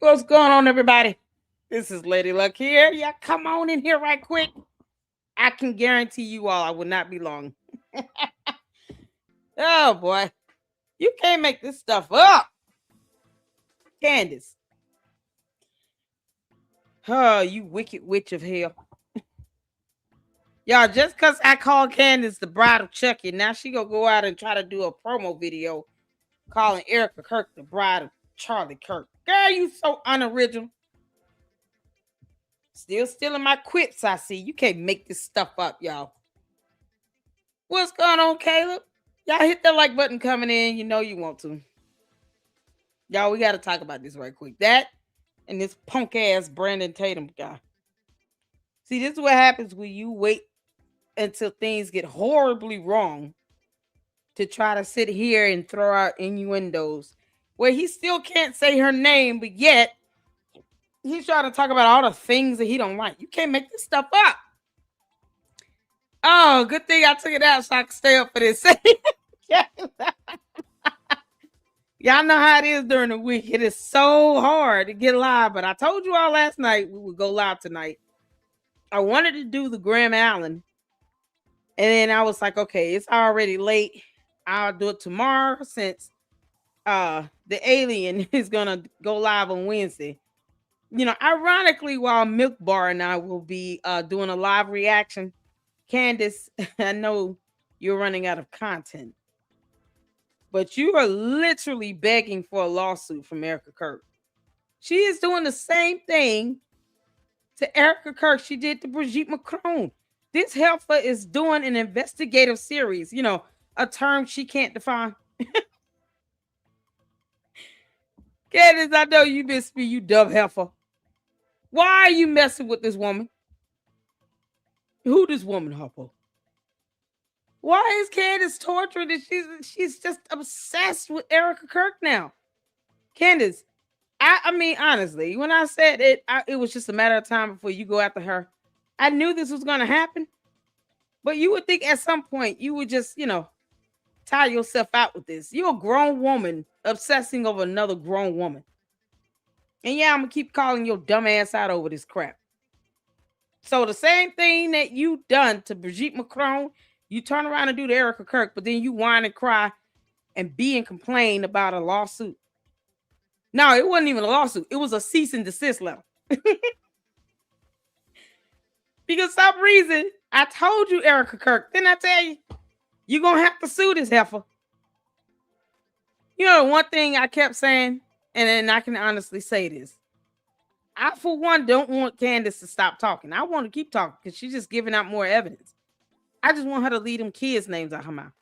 What's going on, everybody? This is Lady Luck here. Yeah, come on in here right quick. I can guarantee you all I will not be long. Oh boy. You can't make this stuff up. Candace. Oh, you wicked witch of hell. Y'all, just because I call Candace the bride of Chucky, now she gonna go out and try to do a promo video calling Erika Kirk the bride of Charlie Kirk. Girl, you so unoriginal. Still stealing my quips, I see. You can't make this stuff up, y'all. What's going on, Caleb? Y'all hit the like button coming in. You know you want to. Y'all, we got to talk about this right quick. That and this punk ass Brandon Tatum guy. See, this is what happens when you wait until things get horribly wrong to try to sit here and throw out innuendos where he still can't say her name, but yet he's trying to talk about all the things that he don't like. You can't make this stuff up. Oh, good thing I took it out so I can stay up for this. Y'all know how it is during the week. It is so hard to get live, but I told you all last night we would go live tonight. I wanted to do the Graham Allen, and then I was like, okay, it's already late. I'll do it tomorrow since the alien is gonna go live on Wednesday. You know, ironically, while Milk Bar and I will be doing a live reaction, Candace, I know you're running out of content, but you are literally begging for a lawsuit from Erika Kirk. She is doing the same thing to Erika Kirk she did to Brigitte Macron. This heifer is doing an investigative series, you know, a term she can't define. Candace, I know you miss me, you dumb heifer. Why are you messing with this woman? Who this woman, Hoppo? Why is Candace tortured? She's just obsessed with Erika Kirk now. Candace, I mean, honestly, when I said it, it was just a matter of time before you go after her. I knew this was going to happen, but you would think at some point you would just, you know, tire yourself out with this. You're a grown woman obsessing over another grown woman. And yeah, I'm going to keep calling your dumb ass out over this crap. So the same thing that you done to Brigitte Macron, you turn around and do to Erika Kirk, but then you whine and cry and be and complain about a lawsuit. No, it wasn't even a lawsuit. It was a cease and desist letter. Because some reason, I told you, Erika Kirk, didn't I tell you? You're going to have to sue this heifer. You know, one thing I kept saying, and then I can honestly say this. I, for one, don't want Candace to stop talking. I want to keep talking because she's just giving out more evidence. I just want her to leave them kids' names out her mouth.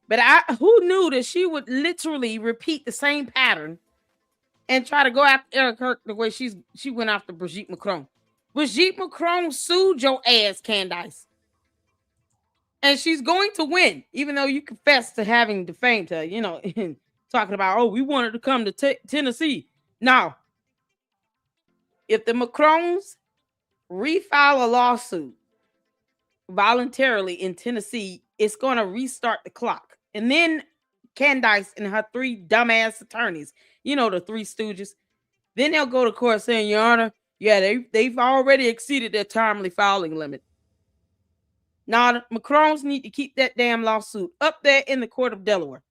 But who knew that she would literally repeat the same pattern and try to go after Erika Kirk the way she went after Brigitte Macron. Brigitte Macron sued your ass, Candace. And she's going to win, even though you confess to having defamed her, you know, talking about, oh, we wanted to come to Tennessee. Now, if the Macrons refile a lawsuit voluntarily in Tennessee, it's going to restart the clock. And then Candace and her three dumbass attorneys, you know, the three stooges, then they'll go to court saying, Your Honor, yeah, they've already exceeded their timely filing limit. Now, the Macrons need to keep that damn lawsuit up there in the court of Delaware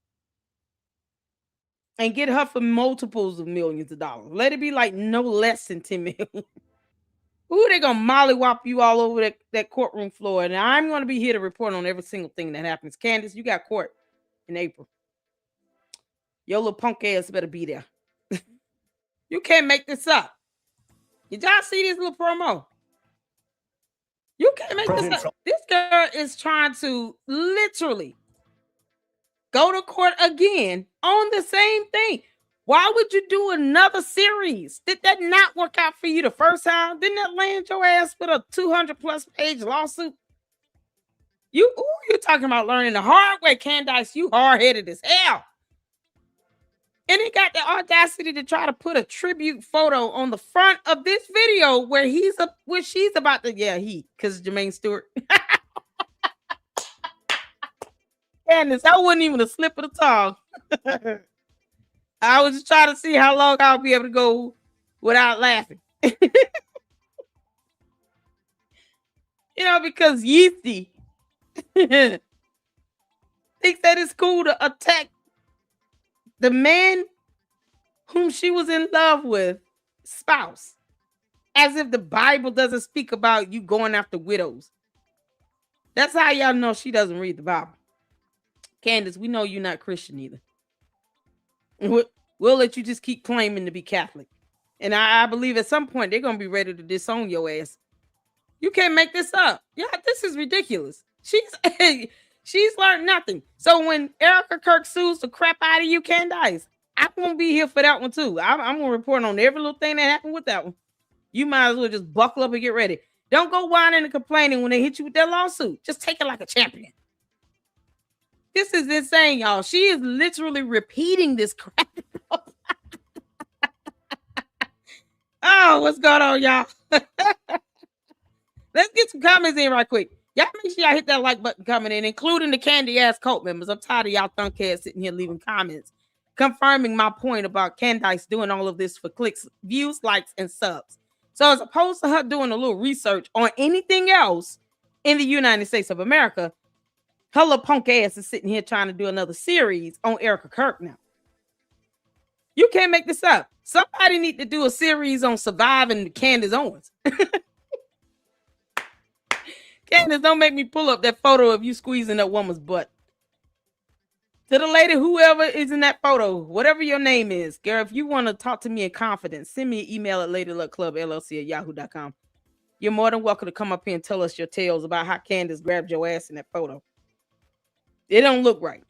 and get her for multiples of millions of dollars. Let it be like no less than 10 million. Ooh, they're going to mollywop you all over that courtroom floor. And I'm going to be here to report on every single thing that happens. Candace, you got court in April. Your little punk ass better be there. You can't make this up. Did y'all see this little promo? You can't make this up. This girl is trying to literally go to court again on the same thing. Why would you do another series? Did that not work out for you the first time? Didn't that land your ass with a 200+ page lawsuit? You're talking about learning the hard way, Candace. You hard-headed as hell. And he got the audacity to try to put a tribute photo on the front of this video where she's about to, because Jermaine Stewart. Candace, that wasn't even a slip of the tongue. I was just trying to see how long I'll be able to go without laughing. Because Yeasty thinks that it's cool to attack the man whom she was in love with, spouse, as if the Bible doesn't speak about you going after widows. That's how y'all know she doesn't read the Bible. Candace, we know you're not Christian either. We'll let you just keep claiming to be Catholic. And I believe at some point they're going to be ready to disown your ass. You can't make this up. Yeah, this is ridiculous. She's learned nothing. So when Erika Kirk sues the crap out of you, Candace, I'm going to be here for that one too. I'm going to report on every little thing that happened with that one. You might as well just buckle up and get ready. Don't go whining and complaining when they hit you with that lawsuit. Just take it like a champion. This is insane, y'all. She is literally repeating this crap. Oh, what's going on, y'all? Let's get some comments in right quick. Y'all make sure y'all hit that like button coming in, including the candy ass cult members. I'm tired of y'all thunkheads sitting here leaving comments, confirming my point about Candace doing all of this for clicks, views, likes, and subs. So as opposed to her doing a little research on anything else in the United States of America, her little punk ass is sitting here trying to do another series on Erika Kirk now. You can't make this up. Somebody need to do a series on surviving Candace Owens. Candace, don't make me pull up that photo of you squeezing that woman's butt. To the lady, whoever is in that photo, whatever your name is, girl, if you want to talk to me in confidence, send me an email at ladyluckclubllc@yahoo.com. You're more than welcome to come up here and tell us your tales about how Candace grabbed your ass in that photo. It don't look right.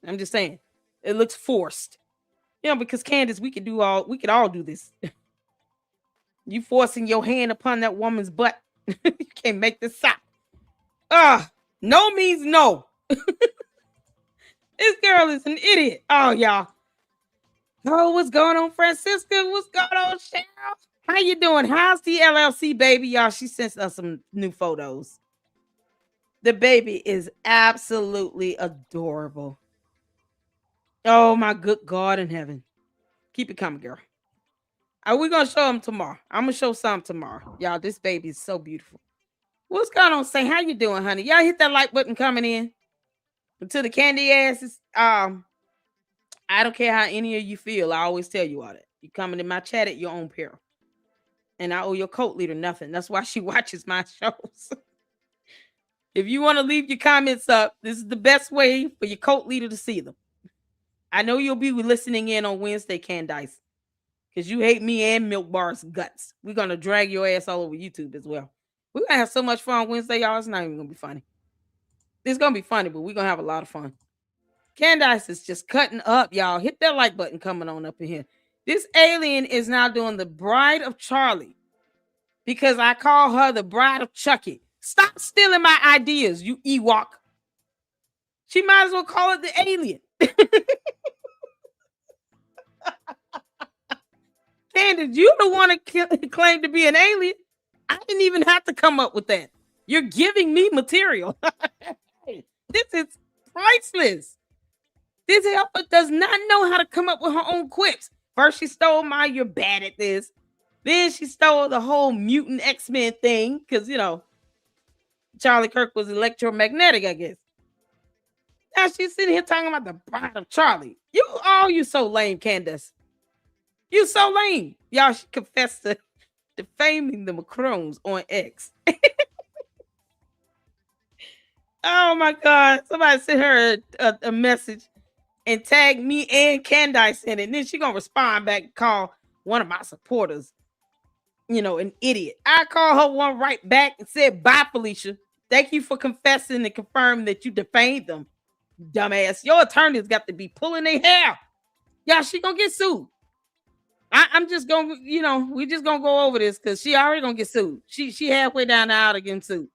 I'm just saying. It looks forced. Because Candace, we could all do this. You forcing your hand upon that woman's butt. You can't make this stop. No means no. This girl is an idiot. Oh, y'all. Oh, what's going on, Francisca? What's going on, Cheryl? How you doing? How's the LLC baby, y'all? She sent us some new photos. The baby is absolutely adorable. Oh, my good God in heaven. Keep it coming, girl. We're going to show them tomorrow. I'm going to show some tomorrow. Y'all, this baby is so beautiful. What's going on, Say? How you doing, honey? Y'all hit that like button coming in. To the candy asses, I don't care how any of you feel. I always tell you all that. You coming in my chat at your own peril. And I owe your cult leader nothing. That's why she watches my shows. If you want to leave your comments up, this is the best way for your cult leader to see them. I know you'll be listening in on Wednesday, Candace, because you hate me and Milk Bar's guts. We're going to drag your ass all over YouTube as well. We're going to have so much fun on Wednesday, y'all. It's not even going to be funny. It's going to be funny, but we're going to have a lot of fun. Candace is just cutting up, y'all. Hit that like button coming on up in here. This alien is now doing the Bride of Charlie because I call her the Bride of Chucky. Stop stealing my ideas, you Ewok. She might as well call it the alien. Candace, you the one that claimed to be an alien. I didn't even have to come up with that. You're giving me material. This is priceless. This helper does not know how to come up with her own quips. First, she stole my "you're bad at this." Then she stole the whole mutant X-Men thing because, Charlie Kirk was electromagnetic, I guess. Now she's sitting here talking about the Bride of Charlie. You so lame, Candace. You so lame. Y'all, she confessed to defaming the Macrons on X. Oh my God. Somebody sent her a message and tagged me and Candace in it. And then she gonna respond back and call one of my supporters, an idiot. I call her one right back and said, "Bye, Felicia. Thank you for confessing and confirming that you defamed them, dumbass. Your attorney's got to be pulling their hair." Y'all, she gonna get sued. I'm just gonna, we just gonna go over this because she already gonna get sued. She halfway down the aisle to getting sued.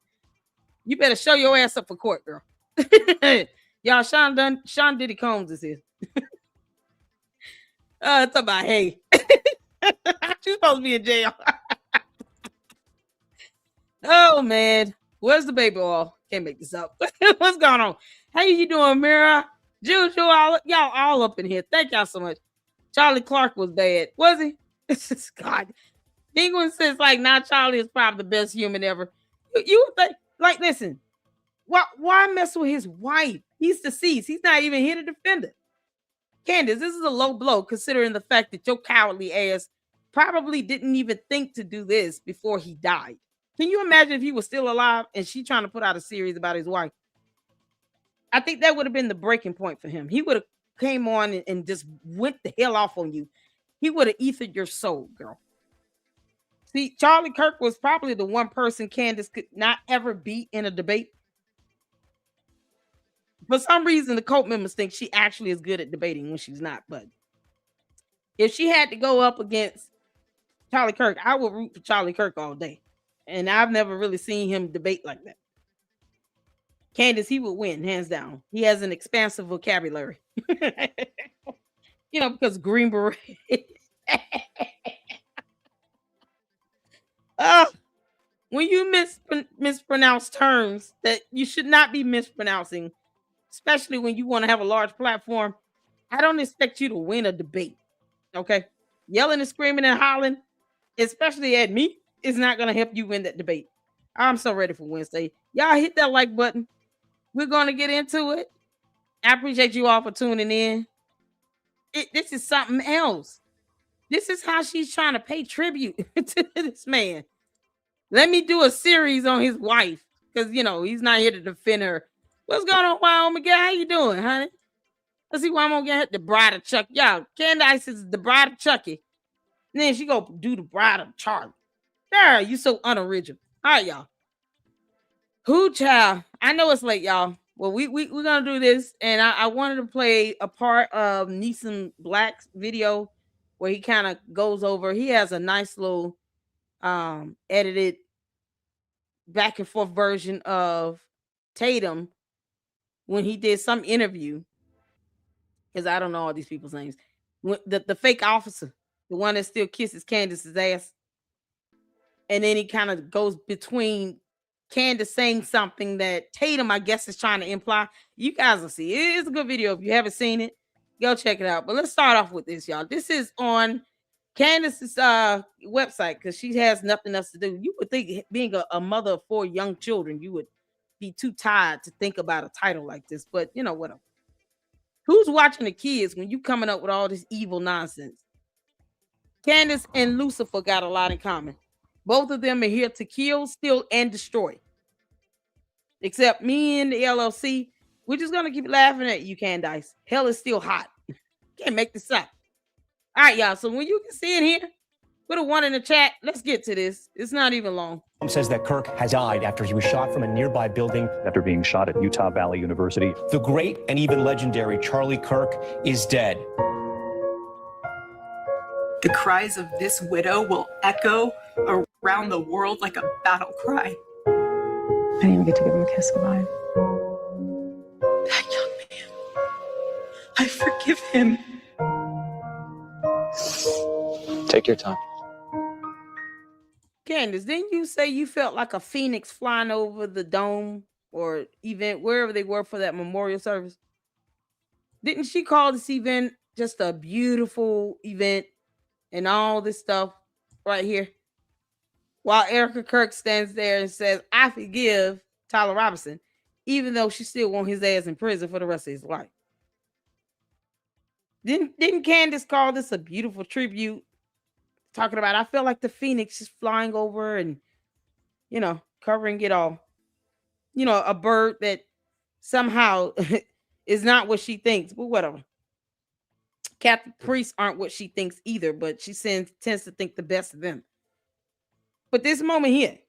You better show your ass up for court, girl. Y'all, Sean Diddy Combs is here. It's about, hey. She's supposed to be in jail. Oh, man. Where's the baby oil? Can't make this up. What's going on? How you doing, Mira? Juju, y'all all up in here. Thank y'all so much. Charlie Clark was bad, was he? This is God. Penguin says like, now Charlie is probably the best human ever. You think, like, listen, why mess with his wife? He's deceased. He's not even here to defend her. Candace, this is a low blow considering the fact that your cowardly ass probably didn't even think to do this before he died. Can you imagine if he was still alive and she trying to put out a series about his wife? I think that would have been the breaking point for him. He would have came on and just went the hell off on you. He would have ethered your soul, girl. See, Charlie Kirk was probably the one person Candace could not ever beat in a debate. For some reason, the cult members think she actually is good at debating when she's not. But if she had to go up against Charlie Kirk, I would root for Charlie Kirk all day. And I've never really seen him debate like that. Candace, he would win, hands down. He has an expansive vocabulary. Because Green Beret. When you mispronounce terms that you should not be mispronouncing, especially when you want to have a large platform, I don't expect you to win a debate. Okay? Yelling and screaming and hollering, especially at me, is not going to help you win that debate. I'm so ready for Wednesday. Y'all hit that like button. We're going to get into it. I appreciate you all for tuning in. This is something else. This is how she's trying to pay tribute to this man. Let me do a series on his wife because, he's not here to defend her. What's going on, Wyoming? How you doing, honey? Let's see why I'm going to get the bride of Chuck. Y'all, Candace is the bride of Chucky. And then she go do the bride of Charlie. There, you so unoriginal. All right, y'all. Who child? I know it's late, y'all. Well, we're going to do this. And I wanted to play a part of Neeson Black's video where he kind of goes over. He has a nice little edited back and forth version of Tatum when he did some interview, because I don't know all these people's names. The fake officer, the one that still kisses Candace's ass, and then he kind of goes between Candace saying something that Tatum, I guess, is trying to imply. You guys will see. It's a good video. If you haven't seen it, go check it out. But let's start off with this, y'all. This is on Candace's website because she has nothing else to do. You would think, being a mother of 4 young children, you would be too tired to think about a title like this. But whatever. Who's watching the kids when you coming up with all this evil nonsense? Candace and Lucifer got a lot in common. Both of them are here to kill, steal, and destroy. Except me and the LLC, we're just gonna keep laughing at you, Candace. Hell is still hot. Can't make this up. All right, y'all. So when you can see it here, put a 1 in the chat. Let's get to this. It's not even long. Says that Kirk has died after he was shot from a nearby building. After being shot at Utah Valley University. The great and even legendary Charlie Kirk is dead. The cries of this widow will echo around the world like a battle cry. I didn't even get to give him a kiss goodbye. That young man, I forgive him. Take your time. Candace, didn't you say you felt like a phoenix flying over the dome or event, wherever they were for that memorial service? Didn't she call this event just a beautiful event and all this stuff right here? While Erika Kirk stands there and says, I forgive Tyler Robinson, even though she still wants his ass in prison for the rest of his life. Didn't Candace call this a beautiful tribute? Talking about, I feel like the phoenix is flying over and, covering it all. A bird that somehow is not what she thinks, but whatever. Catholic priests aren't what she thinks either, but she tends to think the best of them. But this moment here,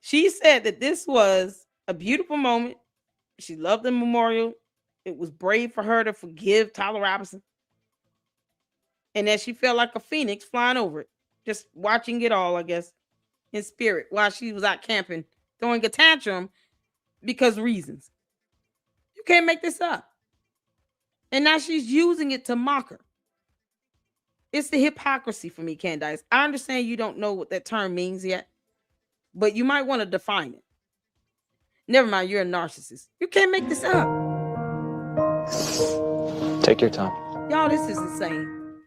she said that this was a beautiful moment. She loved the memorial. It was brave for her to forgive Tyler Robinson. And that she felt like a phoenix flying over it, just watching it all, I guess, in spirit while she was out camping, throwing a tantrum because reasons. You can't make this up. And now she's using it to mock her. It's the hypocrisy for me, Candace. I understand you don't know what that term means yet, but you might want to define it. Never mind, you're a narcissist. You can't make this up. Take your time. Y'all, this is insane.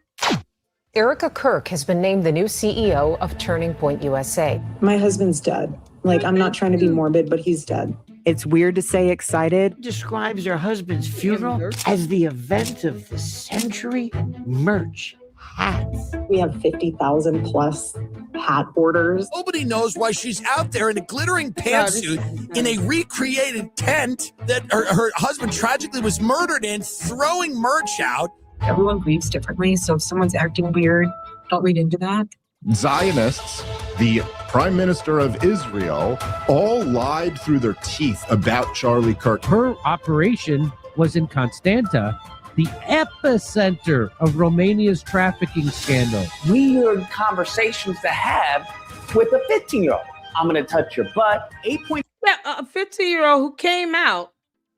Erika Kirk has been named the new CEO of Turning Point USA. My husband's dead. Like, I'm not trying to be morbid, but he's dead. It's weird to say excited. Describes her husband's funeral as the event of the century. Merch, hats. We have 50,000 plus hat orders. Nobody knows why she's out there in a glittering pantsuit in a recreated tent that her husband tragically was murdered in, throwing merch out. Everyone grieves differently, so if someone's acting weird, don't read into that. Zionists, the Prime Minister of Israel, all lied through their teeth about Charlie Kirk. Her operation was in Constanta, the epicenter of Romania's trafficking scandal. Weird conversations to have with a 15-year-old. I'm going to touch your butt. 8 Yeah, a 15-year-old who came out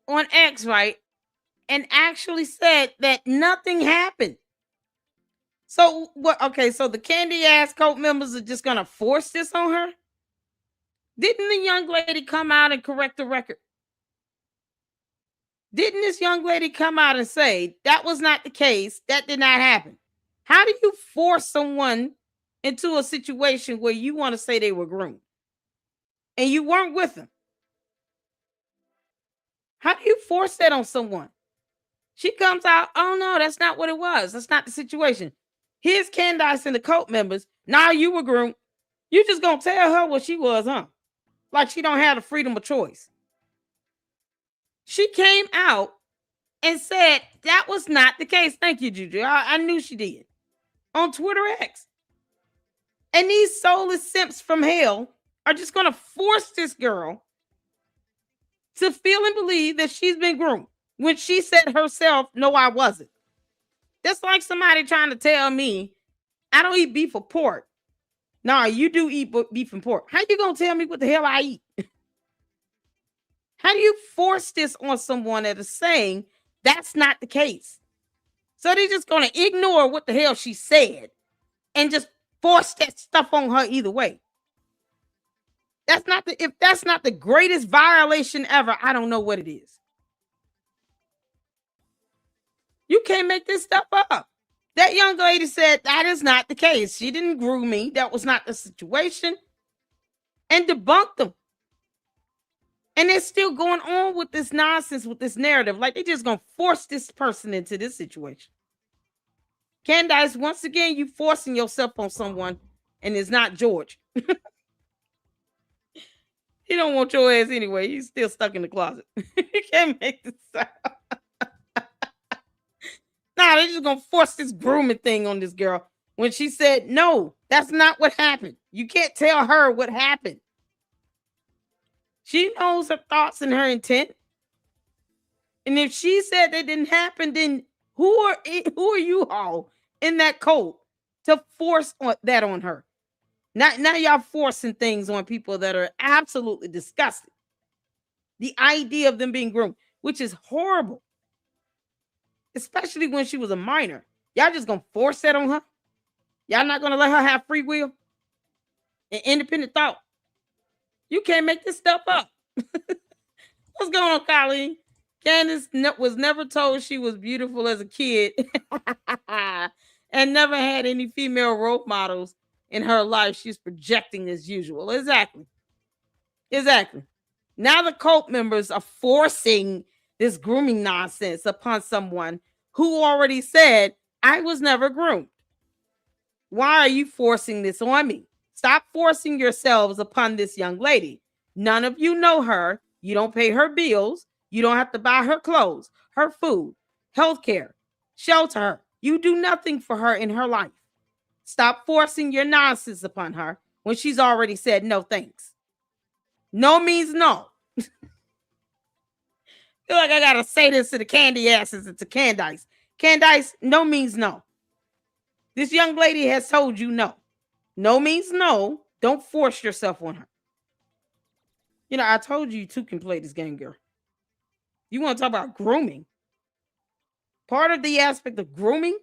on X, right, and actually said that nothing happened. So what? Okay, so the candy ass cult members are just gonna force this on her? Didn't the young lady come out and correct the record? Didn't this young lady come out and say that was not the case? That did not happen. How do you force someone into a situation where you want to say they were groomed and you weren't with them? How do you force that on someone? She comes out, oh no, that's not what it was. That's not the situation. Here's Candace and the cult members. Now you were groomed. You just gonna tell her what she was, huh? Like she don't have the freedom of choice. She came out and said that was not the case. Thank you, Juju. I knew she did. On Twitter X. And these soulless simps from hell are just gonna force this girl to feel and believe that she's been groomed when she said herself, no, I wasn't. That's like somebody trying to tell me I don't eat beef or pork. Nah, you do eat beef and pork. How you gonna tell me what the hell I eat? How do you force this on someone that is saying that's not the case? So they're just gonna ignore what the hell she said and just force that stuff on her either way. If that's not the greatest violation ever, I don't know what it is. You can't make this stuff up. That young lady said that is not the case. She didn't groom me. That was not the situation. And debunked them. And they're still going on with this nonsense, with this narrative. Like they're just going to force this person into this situation. Candace, once again, you forcing yourself on someone, and it's not George. He don't want your ass anyway. He's still stuck in the closet. You can't make this up. Nah, they're just gonna force this grooming thing on this girl when she said, no, that's not what happened. You can't tell her what happened. She knows her thoughts and her intent. And if she said that didn't happen, then who are you all in that cult to force that on her? Now y'all forcing things on people that are absolutely disgusting. The idea of them being groomed, which is horrible. Especially when she was a minor. Y'all just gonna force that on her? Y'all not gonna let her have free will and independent thought? You can't make this stuff up. What's going on, Colleen? Candace was never told she was beautiful as a kid and never had any female role models in her life. She's projecting as usual. Exactly. Now the cult members are forcing this grooming nonsense upon someone who already said, I was never groomed. Why are you forcing this on me? Stop forcing yourselves upon this young lady. None of you know her. You don't pay her bills. You don't have to buy her clothes, her food, healthcare, shelter her. You do nothing for her in her life. Stop forcing your nonsense upon her when she's already said no thanks. No means no. I feel like I gotta say this to the candy asses and to Candace. Candace, no means no. This young lady has told you no. No means no. Don't force yourself on her. You know, I told you two can play this game, girl. You want to talk about grooming? Part of the aspect of grooming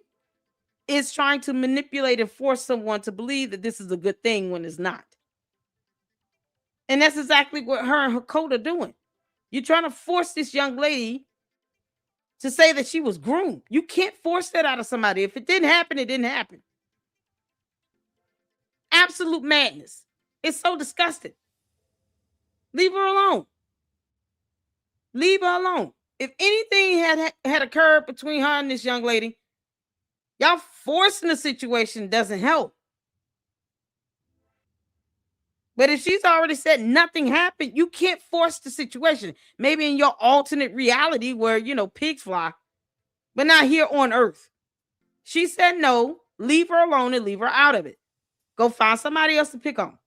is trying to manipulate and force someone to believe that this is a good thing when it's not. And that's exactly what her and her code are doing. You're trying to force this young lady to say that she was groomed. You can't force that out of somebody. If it didn't happen, it didn't happen. Absolute madness. It's so disgusting. Leave her alone. Leave her alone. If anything had occurred between her and this young lady, y'all forcing the situation doesn't help. But if she's already said nothing happened, you can't force the situation. Maybe in your alternate reality where, pigs fly, but not here on earth. She said no, leave her alone and leave her out of it. Go find somebody else to pick on.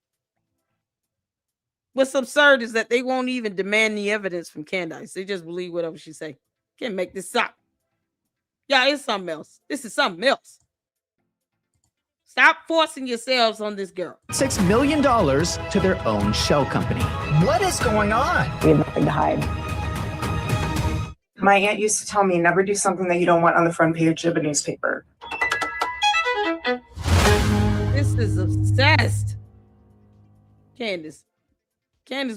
What's absurd is that they won't even demand the evidence from Candace. They just believe whatever she say. Can't make this up. Yeah, it's something else. This is something else. Stop forcing yourselves on this girl. $6 million to their own shell company. What is going on? We have nothing to hide. My aunt used to tell me, never do something that you don't want on the front page of a newspaper. This is obsessed. Candace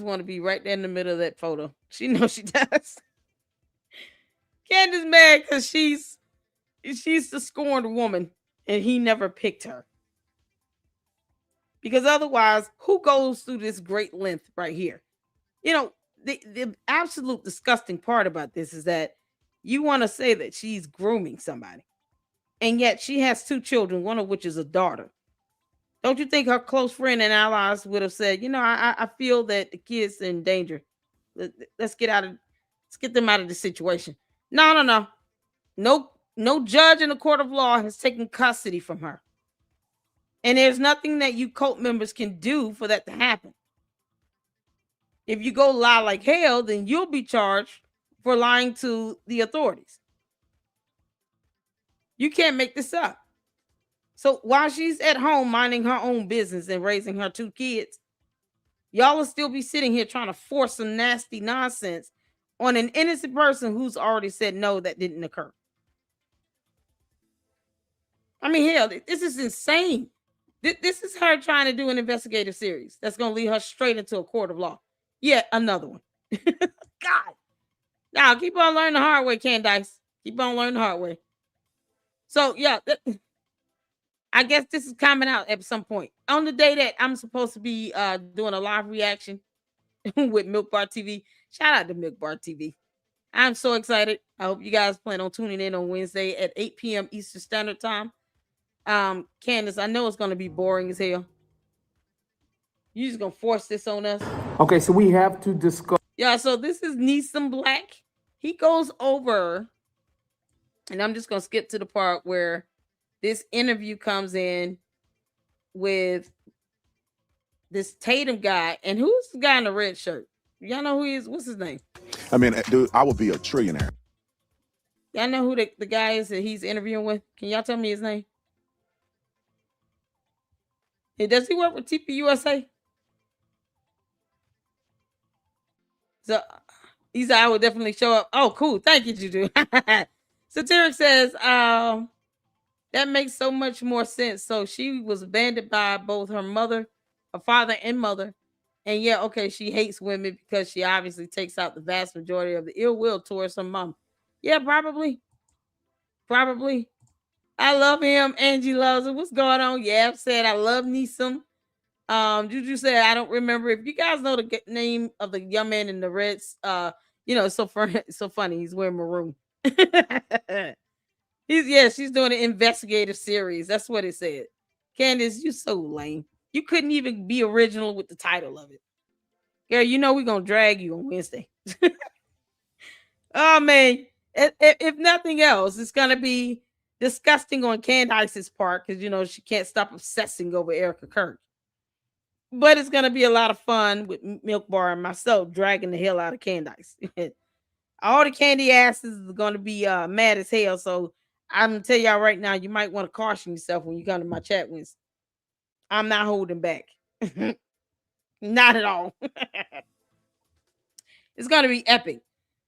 want to be right there in the middle of that photo. She knows she does. Candace mad because she's the scorned woman and he never picked her. Because otherwise, who goes through this great length right here? The absolute disgusting part about this is that you want to say that she's grooming somebody. And yet she has 2 children, one of which is a daughter. Don't you think her close friend and allies would have said, I feel that the kids are in danger. Let's get them out of the situation. No. No judge in the court of law has taken custody from her. And there's nothing that you cult members can do for that to happen. If you go lie like hell, then you'll be charged for lying to the authorities. You can't make this up. So while she's at home minding her own business and raising her 2 kids, y'all will still be sitting here trying to force some nasty nonsense on an innocent person who's already said no, that didn't occur. I mean, hell, this is insane. This is her trying to do an investigative series that's going to lead her straight into a court of law. Yet another one. God. Now, keep on learning the hard way, Candace. Keep on learning the hard way. So, yeah, I guess this is coming out at some point. On the day that I'm supposed to be doing a live reaction with Milk Bar TV. Shout out to Milk Bar TV. I'm so excited. I hope you guys plan on tuning in on Wednesday at 8 p.m. Eastern Standard Time. Candace, I know it's going to be boring as hell. You just going to force this on us? Okay, so we have to discuss. Yeah, so this is Neeson Black. He goes over, and I'm just going to skip to the part where this interview comes in with this Tatum guy. And who's the guy in the red shirt? Y'all know who he is? What's his name? I mean, dude, I would be a trillionaire. Y'all know who the guy is that he's interviewing with? Can y'all tell me his name? Hey, does he work with TPUSA? So he said I would definitely show up. Oh, cool. Thank you, Juju. Satiric says, that makes so much more sense. So she was abandoned by both her father and mother. And yeah, okay, she hates women because she obviously takes out the vast majority of the ill will towards her mom. Yeah, probably. I love him. Angie loves him. What's going on? Yeah, I've said I love Neeson. Juju said I don't remember. If you guys know the name of the young man in the reds, it's so funny. He's wearing maroon. She's doing an investigative series. That's what it said. Candace, you so lame. You couldn't even be original with the title of it. Girl, we're going to drag you on Wednesday. Oh, man. If nothing else, it's going to be disgusting on Candace's part because, she can't stop obsessing over Erika Kirk. But it's going to be a lot of fun with Milk Bar and myself dragging the hell out of Candace. All the candy asses are going to be mad as hell. So I'm going to tell y'all right now, you might want to caution yourself when you come to my chat Wednesday. I'm not holding back. Not at all. It's going to be epic.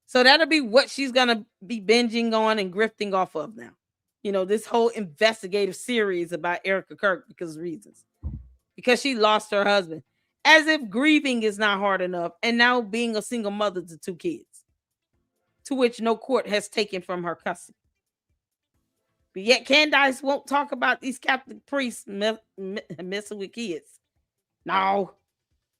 So that'll be what she's going to be binging on and grifting off of now. This whole investigative series about Erika Kirk because of reasons. Because she lost her husband. As if grieving is not hard enough. And now being a single mother to 2 kids. to which no court has taken from her custody. But yet Candace won't talk about these Catholic priests messing with kids. No.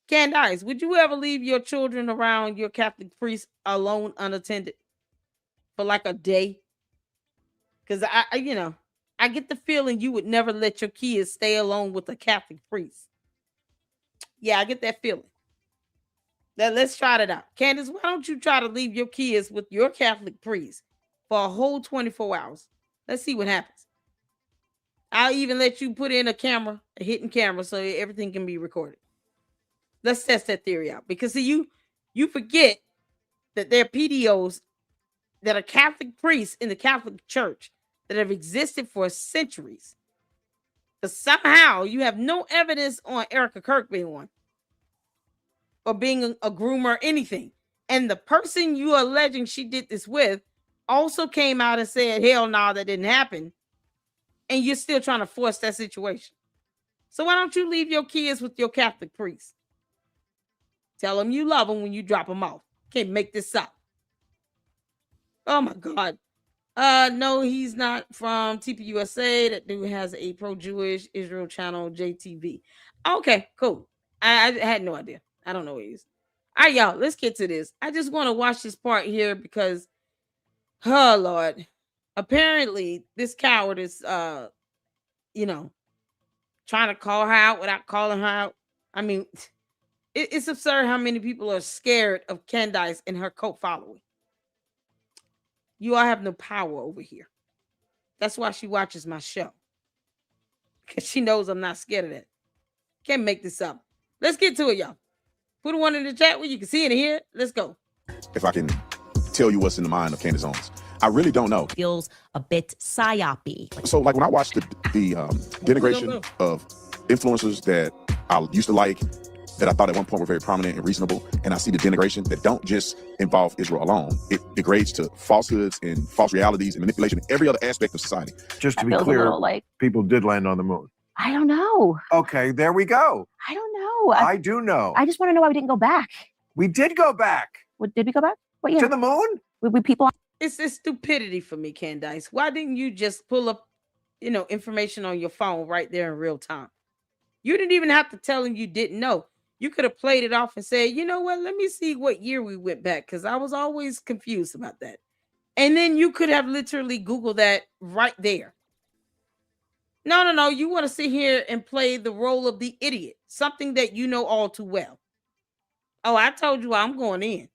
Candace, would you ever leave your children around your Catholic priest alone, unattended for like a day? Because I get the feeling you would never let your kids stay alone with a Catholic priest. Yeah, I get that feeling. Let's try it out. Candace, why don't you try to leave your kids with your Catholic priest for a whole 24 hours? Let's see what happens. I'll even let you put in a hidden camera, so everything can be recorded. Let's test that theory out. Because see, you forget that there are PDOs that are Catholic priests in the Catholic Church that have existed for centuries. But somehow you have no evidence on Erika Kirk being one, or being a groomer or anything. And the person you are alleging she did this with also came out and said, hell no, that didn't happen. And you're still trying to force that situation. So why don't you leave your kids with your Catholic priest? Tell them you love them when you drop them off. Can't make this up. Oh my God. No, he's not from TPUSA. That dude has a pro-Jewish Israel channel, JTV. Okay, cool. I had no idea. I don't know what he is. All right, y'all, let's get to this. I just want to watch this part here because, oh Lord, apparently this coward is, trying to call her out without calling her out. I mean, it's absurd how many people are scared of Candace and her cult following. You all have no power over here. That's why she watches my show. Because she knows I'm not scared of that. Can't make this up. Let's get to it, y'all. Put one in the chat where you can see it and hear it. Let's go. If I can tell you what's in the mind of Candace Owens, I really don't know. Feels a bit psyopy. So like when I watched the denigration of influencers that I used to like, that I thought at one point were very prominent and reasonable, and I see the denigration that don't just involve Israel alone. It degrades to falsehoods and false realities and manipulation in every other aspect of society. Just to be clear, people did land on the moon. I don't know. Okay, there we go. I don't know. I do know. I just want to know why we didn't go back. We did go back. What, did we go back? What year? To the moon? We people. It's stupidity for me, Candace. Why didn't you just pull up, information on your phone right there in real time? You didn't even have to tell him you didn't know. You could have played it off and said, you know what? Let me see what year we went back, because I was always confused about that. And then you could have literally Googled that right there. No. You want to sit here and play the role of the idiot, something that you know all too well. Oh, I told you I'm going in.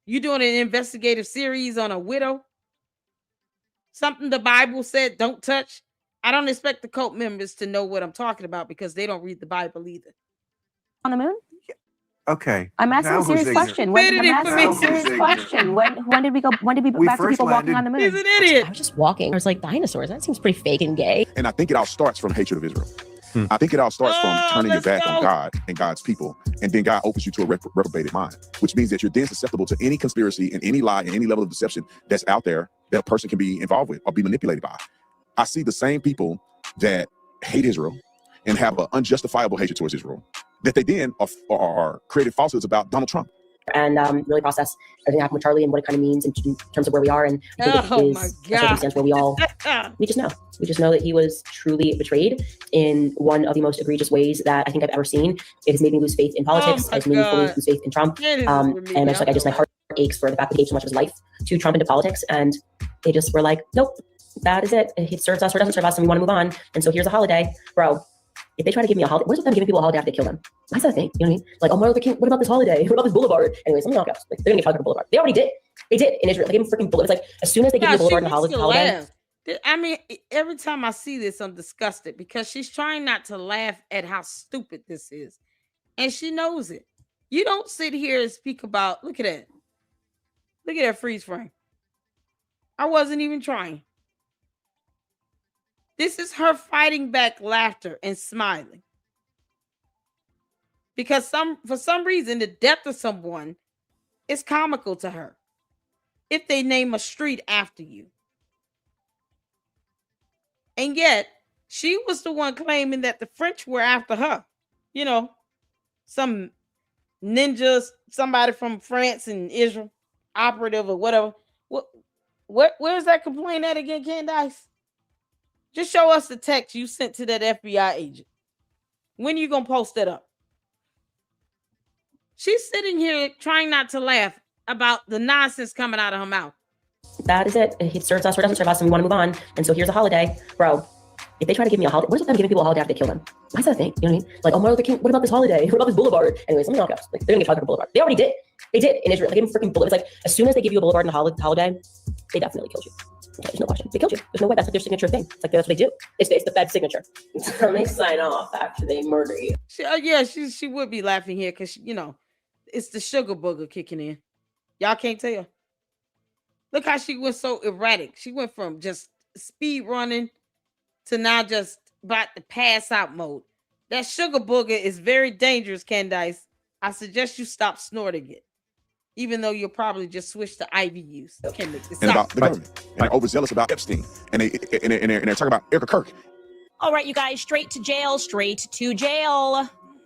You doing an investigative series on a widow? Something the Bible said don't touch? I don't expect the cult members to know what I'm talking about because they don't read the Bible either. On the moon? Okay. I'm asking a serious question. When did we go? When did we go back to people walking on the moon? He's an idiot. I was just walking. I was like dinosaurs. That seems pretty fake and gay. And I think it all starts from hatred of Israel. I think it all starts from turning your back on God and God's people. And then God opens you to a reprobated mind, which means that you're then susceptible to any conspiracy and any lie and any level of deception that's out there that a person can be involved with or be manipulated by. I see the same people that hate Israel and have an unjustifiable hatred towards Israel, that they then are created falsehoods about Donald Trump. And really process everything that happened with Charlie and what it kind of means in terms of where we are. And I think it is a circumstance where we just know. We just know that he was truly betrayed in one of the most egregious ways that I think I've ever seen. It has made me lose faith in politics. It has made me fully lose faith in Trump. And my heart aches for the fact that he gave so much of his life to Trump into politics. And they just were like, nope, that is it. It serves us or doesn't serve us, and we want to move on. And so here's a holiday. Bro, if they try to give me a holiday, what is with them giving people a holiday after they kill them? Why is that a thing? You know what I mean? Like, oh, what about this holiday? What about this boulevard? Anyways, let me knock out. Like, they're gonna give a boulevard. They already did. They did in Israel. They gave them freaking boulevard. It's like as soon as they give you a boulevard and a holiday. I mean, every time I see this, I'm disgusted because she's trying not to laugh at how stupid this is, and she knows it. You don't sit here and speak about. Look at that freeze frame. I wasn't even trying. This is her fighting back laughter and smiling. Because for some reason, the death of someone is comical to her. If they name a street after you. And yet, she was the one claiming that the French were after her. You know, some ninjas, somebody from France and Israel. operative or whatever. Where's that complaint at again, Candace? Just show us the text you sent to that FBI agent. When are you gonna post that up? She's sitting here trying not to laugh about the nonsense coming out of her mouth. That is it. It serves us or doesn't serve us, and we want to move on. And so here's a holiday, bro. If they try to give me a holiday, what is with them giving people a holiday after they kill them? Why is that a thing? You know what I mean? Like, oh, Martin Luther King, what about this holiday? What about this boulevard? Anyways, let me knock out. Like, they're gonna get tried for a boulevard. They already did. They did in Israel. They gave them freaking boulevard. It's like, as soon as they give you a boulevard and a holiday, they definitely killed you. Okay, there's no question. They killed you. There's no way. That's like their signature thing. It's like that's what they do. It's the Fed signature. So they sign off after they murder you. She would be laughing here because it's the sugar booger kicking in. Y'all can't tell. Look how she went so erratic. She went from just speed running to now just about to pass out mode. That sugar booger is very dangerous, Candace. I suggest you stop snorting it, even though you'll probably just switch to IV use. And about the government. And they're overzealous about Epstein. And they're talking about Erika Kirk. All right, you guys, straight to jail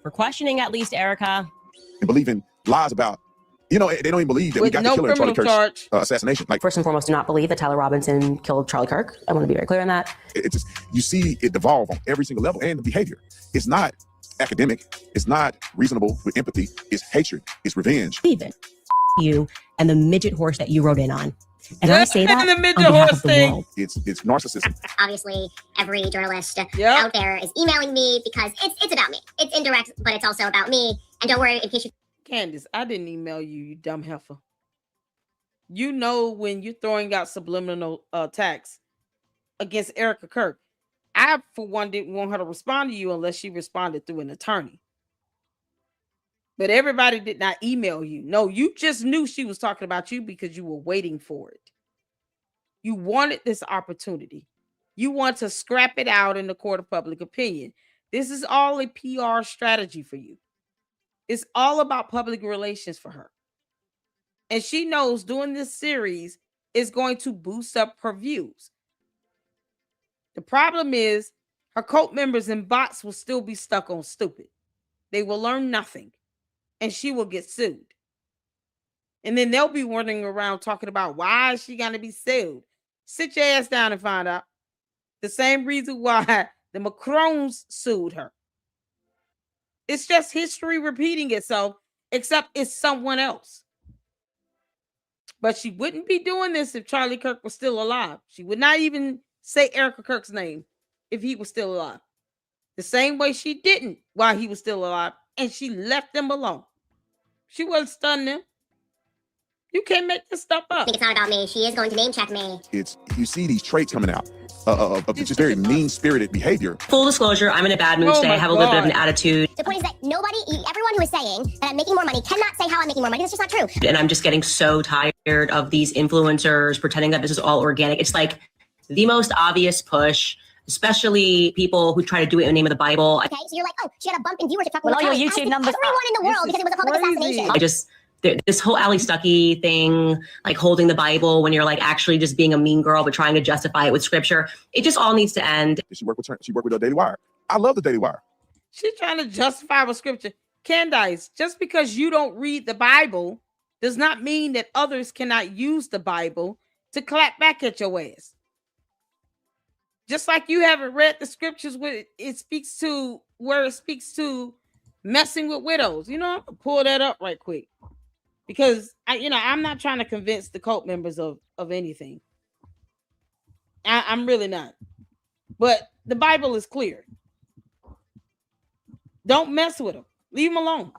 for questioning at least Erika. And believing lies about, they don't even believe that we got the killer in Charlie Kirk's assassination. Like, first and foremost, do not believe that Tyler Robinson killed Charlie Kirk. I want to be very clear on that. It's just, you see it devolve on every single level, and the behavior. It's not academic. It's not reasonable with empathy. It's hatred. It's revenge. Even you and the midget horse that you rode in on. And I say that the midget on behalf horse of the world. It's narcissism. Obviously, every journalist out there is emailing me because it's about me. It's indirect, but it's also about me. And don't worry, in case you... Candace, I didn't email you, you dumb heifer. You know when you're throwing out subliminal attacks against Erika Kirk. I, for one, didn't want her to respond to you unless she responded through an attorney. But everybody did not email you. No, you just knew she was talking about you because you were waiting for it. You wanted this opportunity. You want to scrap it out in the court of public opinion. This is all a PR strategy for you. It's all about public relations for her. And she knows doing this series is going to boost up her views. The problem is her cult members and bots will still be stuck on stupid. They will learn nothing. And she will get sued. And then they'll be wandering around talking about why is she going to be sued. Sit your ass down and find out. The same reason why the Macrons sued her. It's just history repeating itself, except it's someone else. But she wouldn't be doing this if Charlie Kirk was still alive. She would not even say Erika Kirk's name if he was still alive. The same way she didn't while he was still alive, and she left them alone. She wasn't stunning them. You can't make this stuff up. It's not about me. She is going to name check me. You see these traits coming out of just very mean-spirited behavior. Full disclosure, I'm in a bad mood today. I have a little bit of an attitude. The point is that everyone who is saying that I'm making more money cannot say how I'm making more money. That's just not true. And I'm just getting so tired of these influencers pretending that this is all organic. It's like the most obvious push, especially people who try to do it in the name of the Bible. Okay, so you're like, oh, she had a bump in viewership. Well, all your YouTube numbers. Everyone in the world because it was a public assassination. This whole Ali Stuckey thing, like holding the Bible when you're like actually just being a mean girl, but trying to justify it with scripture. It just all needs to end. She worked with the Daily Wire. I love the Daily Wire. She's trying to justify with scripture. Candace, just because you don't read the Bible does not mean that others cannot use the Bible to clap back at your ass. Just like you haven't read the scriptures where it speaks to messing with widows. I'm gonna pull that up right quick. Because I'm not trying to convince the cult members of anything. I'm really not. But the Bible is clear. Don't mess with them. Leave them alone.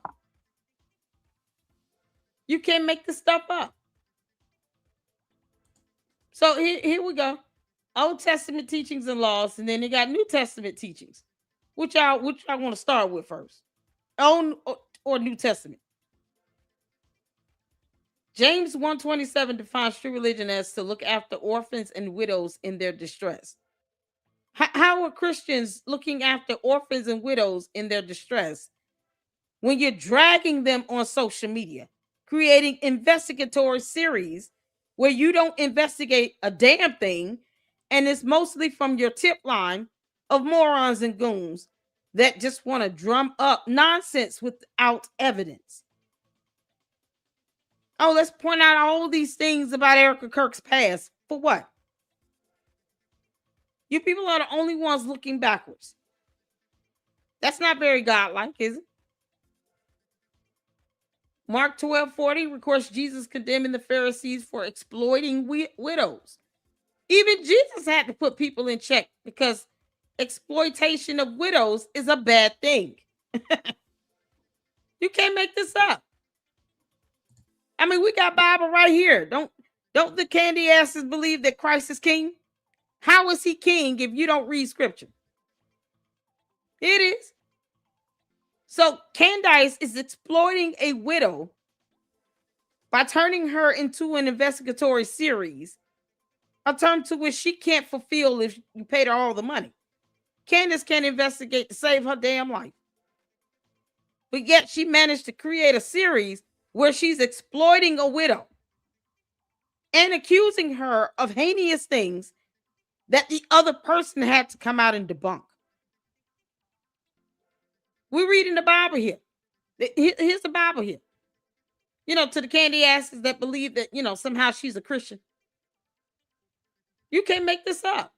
You can't make this stuff up. So here we go. Old Testament teachings and laws, and then they got New Testament teachings. Which I want to start with first. Old or New Testament. James 1:27 defines true religion as to look after orphans and widows in their distress. How are Christians looking after orphans and widows in their distress when you're dragging them on social media, creating investigatory series where you don't investigate a damn thing, and it's mostly from your tip line of morons and goons that just want to drum up nonsense without evidence? Oh, let's point out all these things about Erika Kirk's past. For what? You people are the only ones looking backwards. That's not very godlike, is it? Mark 12:40 records Jesus condemning the Pharisees for exploiting widows. Even Jesus had to put people in check because exploitation of widows is a bad thing. You can't make this up. I mean, we got Bible right here. Don't the candy asses believe that Christ is king? How is he king if you don't read scripture? It is. So Candace is exploiting a widow by turning her into an investigatory series, a term to which she can't fulfill if you paid her all the money. Candace can't investigate to save her damn life. But yet she managed to create a series where she's exploiting a widow and accusing her of heinous things that the other person had to come out and debunk. We're reading the Bible here. Here's the Bible here. To the candy asses that believe that, somehow she's a Christian. You can't make this up.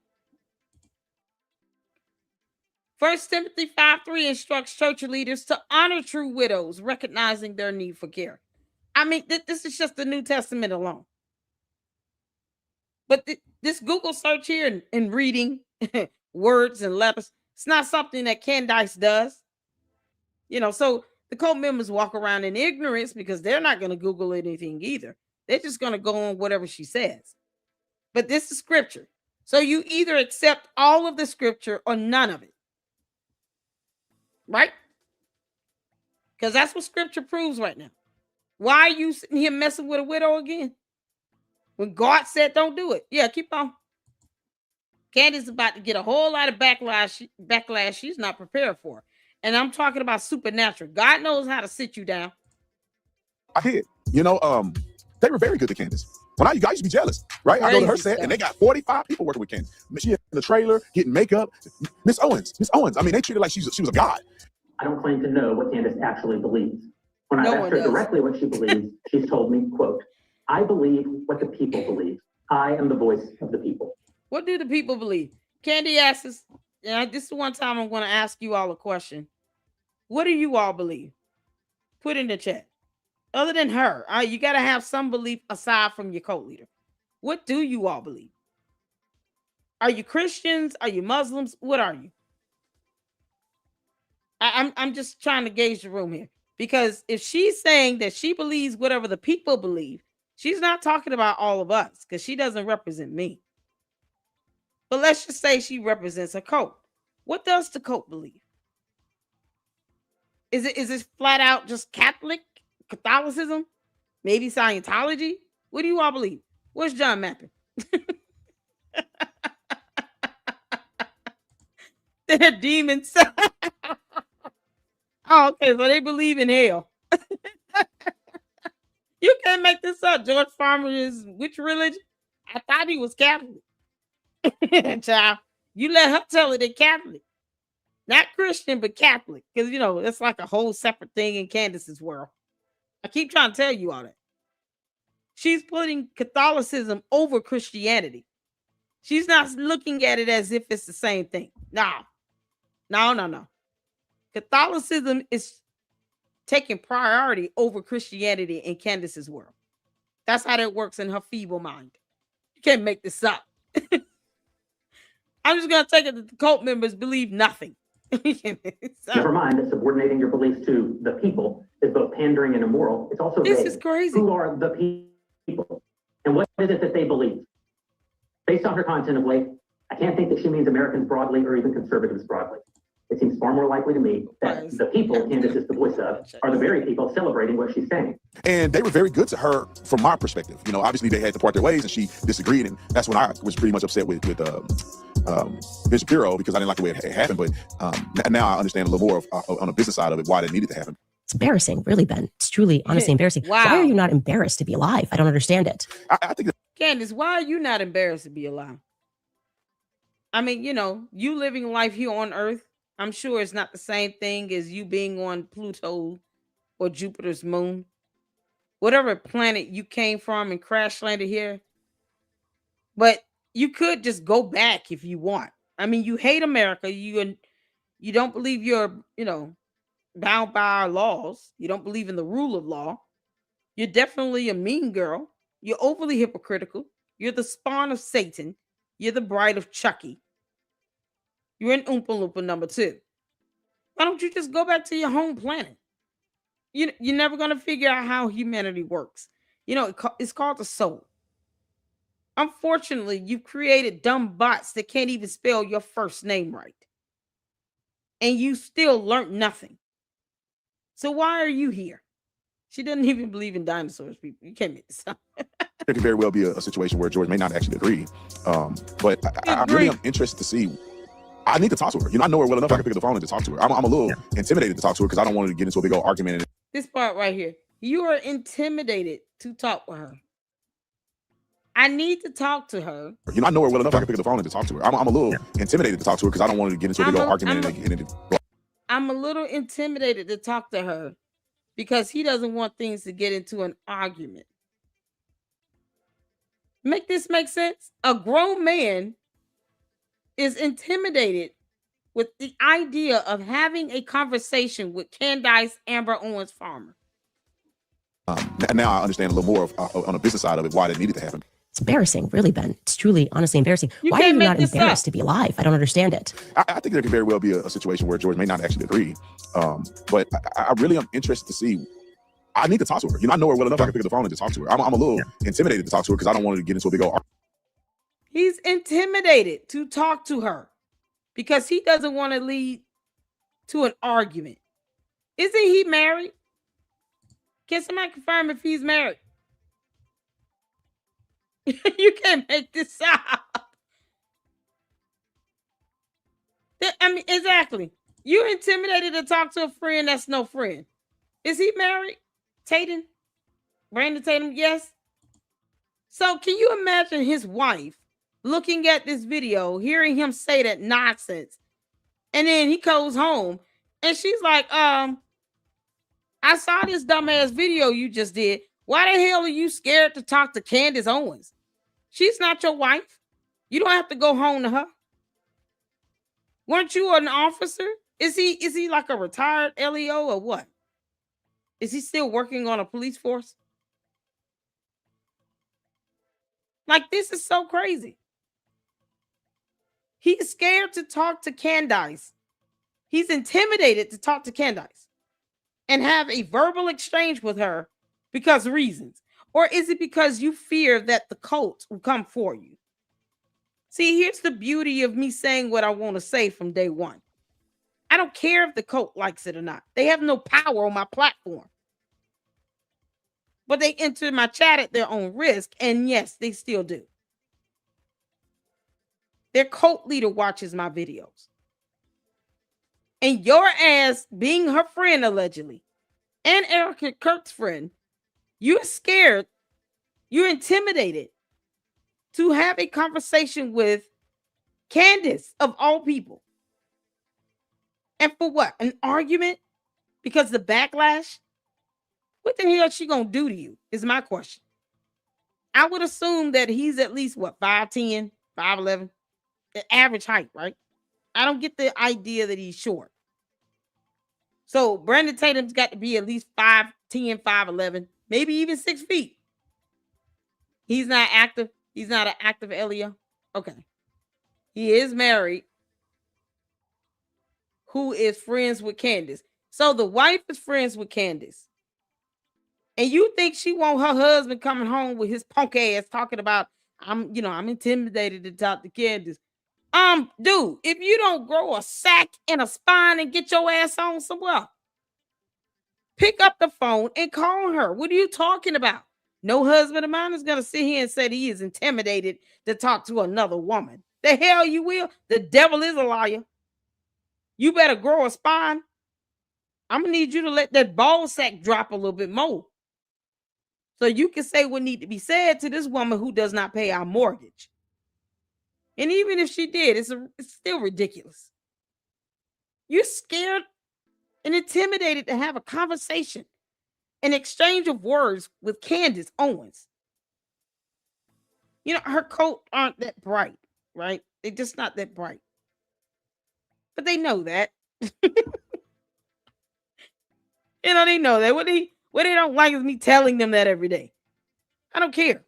1 Timothy 5:3 instructs church leaders to honor true widows, recognizing their need for care. I mean, this is just the New Testament alone. But this Google search here and reading words and letters, it's not something that Candace does. So the cult members walk around in ignorance because they're not going to Google anything either. They're just going to go on whatever she says. But this is scripture. So you either accept all of the scripture or none of it. Right? Because that's what scripture proves right now. Why are you sitting here messing with a widow again? When God said don't do it. Yeah, keep on. Candace is about to get a whole lot of backlash she's not prepared for. And I'm talking about supernatural. God knows how to sit you down. I did. They were very good to Candace. When I used to be jealous, right? I go to her set and they got 45 people working with Candace. She in the trailer, getting makeup. Miss Owens. I mean, they treated her like she was a god. I don't claim to know what Candace actually believes. When I asked her directly what she believes, she's told me, quote, I believe what the people believe. I am the voice of the people. What do the people believe? Candy asks, this is one time I'm going to ask you all a question. What do you all believe? Put in the chat. Other than her, you got to have some belief aside from your cult leader. What do you all believe? Are you Christians? Are you Muslims? What are you? I'm just trying to gauge the room here. Because if she's saying that she believes whatever the people believe, she's not talking about all of us because she doesn't represent me. But let's just say she represents a cult. What does the cult believe? Is it flat out just Catholicism? Maybe Scientology? What do you all believe? Where's John Mappin? They're demons. Oh, okay, so they believe in hell. You can't make this up. George Farmer is which religion? I thought he was Catholic. Child, you let her tell it they're Catholic. Not Christian, but Catholic. Because, that's like a whole separate thing in Candace's world. I keep trying to tell you all that. She's putting Catholicism over Christianity. She's not looking at it as if it's the same thing. No. Catholicism is taking priority over Christianity in Candace's world. That's how that works in her feeble mind. You can't make this up. I'm just going to take it that the cult members believe nothing. Never mind that subordinating your beliefs to the people is both pandering and immoral. It's also this is crazy. Who are the people? And what is it that they believe? Based on her content of late, I can't think that she means Americans broadly or even conservatives broadly. It seems far more likely to me that the people Candace is the voice of are the very people celebrating what she's saying. And they were very good to her from my perspective. Obviously they had to part their ways and she disagreed. And that's when I was pretty much upset with Bishop Bureau because I didn't like the way it happened. But now I understand a little more on the business side of it, why that needed to happen. It's embarrassing, really, Ben. It's truly, honestly embarrassing. Wow. Why are you not embarrassed to be alive? I don't understand it. I think that Candace, why are you not embarrassed to be alive? I mean, you living life here on Earth, I'm sure it's not the same thing as you being on Pluto or Jupiter's moon. whatever planet you came from and crash landed here. But you could just go back if you want. I mean, you hate America. You don't believe you're, bound by our laws. You don't believe in the rule of law. You're definitely a mean girl. You're overly hypocritical. You're the spawn of Satan. You're the bride of Chucky. You're an Oompa Loompa number 2. Why don't you just go back to your home planet? You're never going to figure out how humanity works. It's called the soul. Unfortunately, you've created dumb bots that can't even spell your first name right. And you still learned nothing. So why are you here? She doesn't even believe in dinosaurs, people. You can't make this up. There could very well be a situation where George may not actually agree. But I really am interested to see. I need to talk to her. I know her well enough. I can pick up the phone and just talk to her. I'm a little intimidated to talk to her because I don't want to get into a big old argument. This part right here. You are intimidated to talk with her. I need to talk to her. I know her well enough. I can pick up the phone and just talk to her. I'm a little intimidated to talk to her because I don't want to get into a big old argument. I'm a little intimidated to talk to her because he doesn't want things to get into an argument. Make this make sense? A grown man is intimidated with the idea of having a conversation with Candace Amber Owens Farmer. Now I understand a little more on the business side of it, why that needed to happen. It's embarrassing, really, Ben. It's truly, honestly embarrassing. Why are you not embarrassed to be alive? I don't understand it. I think there could very well be a situation where George may not actually agree. But I really am interested to see. I need to talk to her. I know her well enough. I can pick up the phone and just talk to her. I'm a little intimidated to talk to her because I don't want to get into a big old argument. He's intimidated to talk to her because he doesn't want to lead to an argument. Isn't he married? Can somebody confirm if he's married? You can't make this up. I mean, exactly. You're intimidated to talk to a friend that's no friend. Is he married? Tatum? Brandon Tatum, yes. So can you imagine his wife looking at this video, hearing him say that nonsense, and then he goes home and she's like, I saw this dumbass video you just did. Why the hell are you scared to talk to Candace Owens? She's not your wife. You don't have to go home to her. Weren't you an officer? Is he like a retired LEO or what? Is he still working on a police force? Like, this is so crazy. He's scared to talk to Candace. He's intimidated to talk to Candace and have a verbal exchange with her because of reasons. Or is it because you fear that the cult will come for you? See, here's the beauty of me saying what I want to say from day one. I don't care if the cult likes it or not. They have no power on my platform. But they enter my chat at their own risk. And yes, they still do. Their cult leader watches my videos. And your ass, being her friend allegedly, and Erika Kirk's friend, you're scared, you're intimidated to have a conversation with Candace, of all people. And for what? An argument? Because the backlash? What the hell is she going to do to you, is my question. I would assume that he's at least, 5'10", 5'11", the average height, right? I don't get the idea that he's short. So Brandon Tatum's got to be at least 5'10", 5'11", maybe even 6 feet. He's not active. He's not an active LEO. Okay. He is married. Who is friends with Candace. So the wife is friends with Candace. And you think she want her husband coming home with his punk ass talking about, I'm intimidated to talk to Candace. Dude, if you don't grow a sack and a spine and get your ass on somewhere, pick up the phone and call her. What are you talking about? No husband of mine is going to sit here and say that he is intimidated to talk to another woman. The hell you will. The devil is a liar. You better grow a spine. I'm going to need you to let that ball sack drop a little bit more. So you can say what needs to be said to this woman who does not pay our mortgage. And even if she did, it's still ridiculous. You're scared and intimidated to have a conversation an exchange of words with Candace Owens. You know, her coat aren't that bright, right? They're just not that bright. But they know that. You know, they know that. What they don't like is me telling them that every day. I don't care.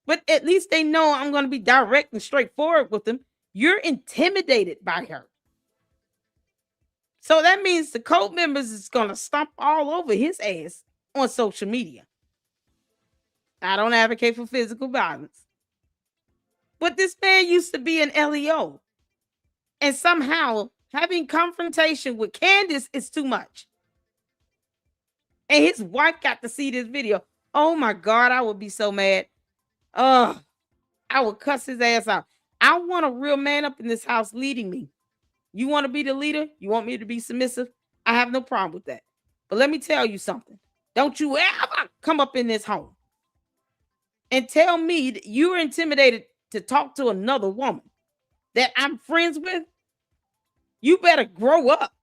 But at least they know I'm going to be direct and straightforward with them. You're intimidated by her. So that means the cult members is going to stomp all over his ass on social media. I don't advocate for physical violence. But this man used to be an LEO. And somehow having confrontation with Candace is too much. And his wife got to see this video. Oh my God, I would be so mad. I would cuss his ass out. I want a real man up in this house leading me. You want to be the leader? You want me to be submissive? I have no problem with that. But let me tell you something. Don't you ever come up in this home and tell me that you're intimidated to talk to another woman that I'm friends with. You better grow up.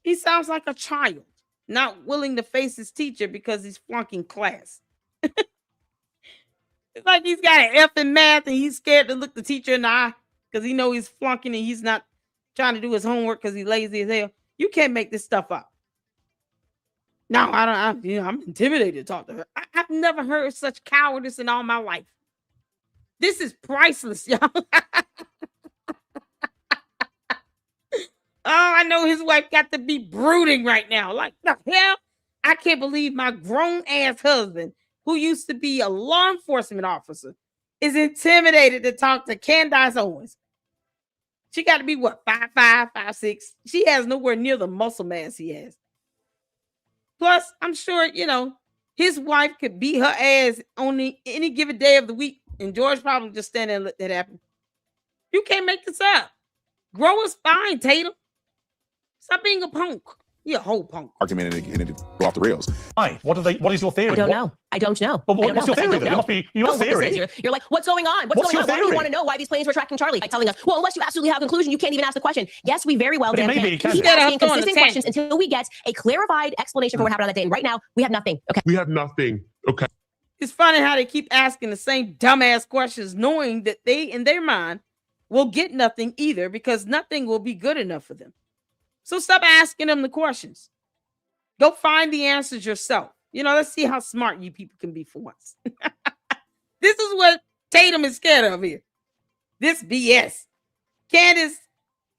He sounds like a child, not willing to face his teacher because he's flunking class. It's like he's got an F in math and he's scared to look the teacher in the eye because he knows he's flunking and he's not trying to do his homework because he's lazy as hell. You can't make this stuff up. No, I'm intimidated to talk to her. I've never heard such cowardice in all my life. This is priceless, y'all. Oh, I know his wife got to be brooding right now. Like, the hell? I can't believe my grown-ass husband, who used to be a law enforcement officer, is intimidated to talk to Candace Owens. She got to be, what, 5'5", 5'6"? She has nowhere near the muscle mass he has. Plus, I'm sure, his wife could beat her ass on any given day of the week, and George probably just stand there and let that happen. You can't make this up. Grow a spine, Tatum. Stop being a punk. You're a whole punk. Argument and it go off the rails. Why? What is your theory? I don't know. I don't know. Well, what's your theory then? It must be your theory. You're like, what's going on? What's going on? Why do you want to know why these planes were tracking Charlie? Like telling us, well, unless you absolutely have a conclusion, you can't even ask the question. Yes, we very well can. Keep asking consistent questions until we get a clarified explanation for what happened on that day. And right now, we have nothing. Okay. We have nothing. Okay. It's funny how they keep asking the same dumbass questions, knowing that they, in their mind, will get nothing either because nothing will be good enough for them. So stop asking them the questions. Go find the answers yourself. Let's see how smart you people can be for once. This is what Tatum is scared of here. This BS. Candace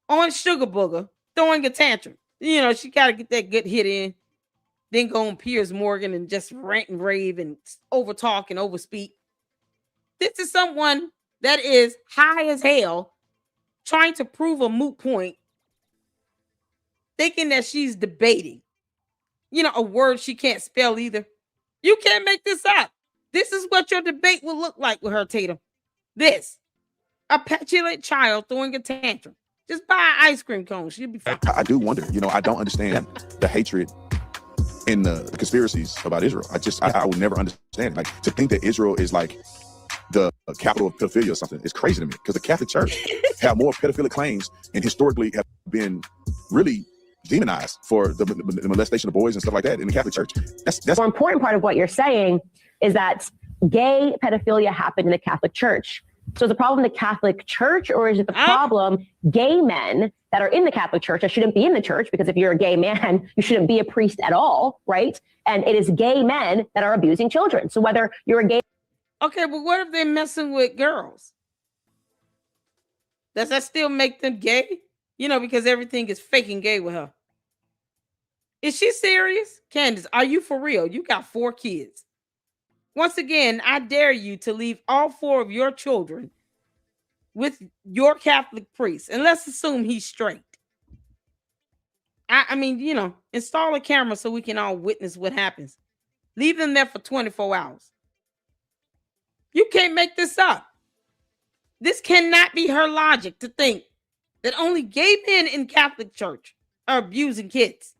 on Sugar Booger throwing a tantrum. She got to get that good hit in. Then go on Piers Morgan and just rant and rave and overtalk and overspeak. This is someone that is high as hell trying to prove a moot point, thinking that she's debating. A word she can't spell either. You can't make this up. This is what your debate will look like with her, Tatum. This. A petulant child throwing a tantrum. Just buy an ice cream cone. She'll be fine. I do wonder. I don't understand the hatred in the conspiracies about Israel. I will never understand it. Like, to think that Israel is like the capital of pedophilia or something is crazy to me, because the Catholic Church have more pedophilic claims and historically have been really demonized for the molestation of boys and stuff like that in the Catholic Church. That's the more important part of what you're saying is that gay pedophilia happened in the Catholic Church. So is the problem the Catholic Church, or is it the problem gay men that are in the Catholic Church that shouldn't be in the church? Because if you're a gay man, you shouldn't be a priest at all, right? And it is gay men that are abusing children. So whether you're a gay... Okay, but what if they're messing with girls? Does that still make them gay? Because everything is faking gay with her. Is she serious? Candace, are you for real? You got 4 kids. Once again, I dare you to leave all 4 of your children with your Catholic priest. And let's assume he's straight. I mean, install a camera so we can all witness what happens. Leave them there for 24 hours. You can't make this up. This cannot be her logic to think that only gay men in Catholic Church are abusing kids.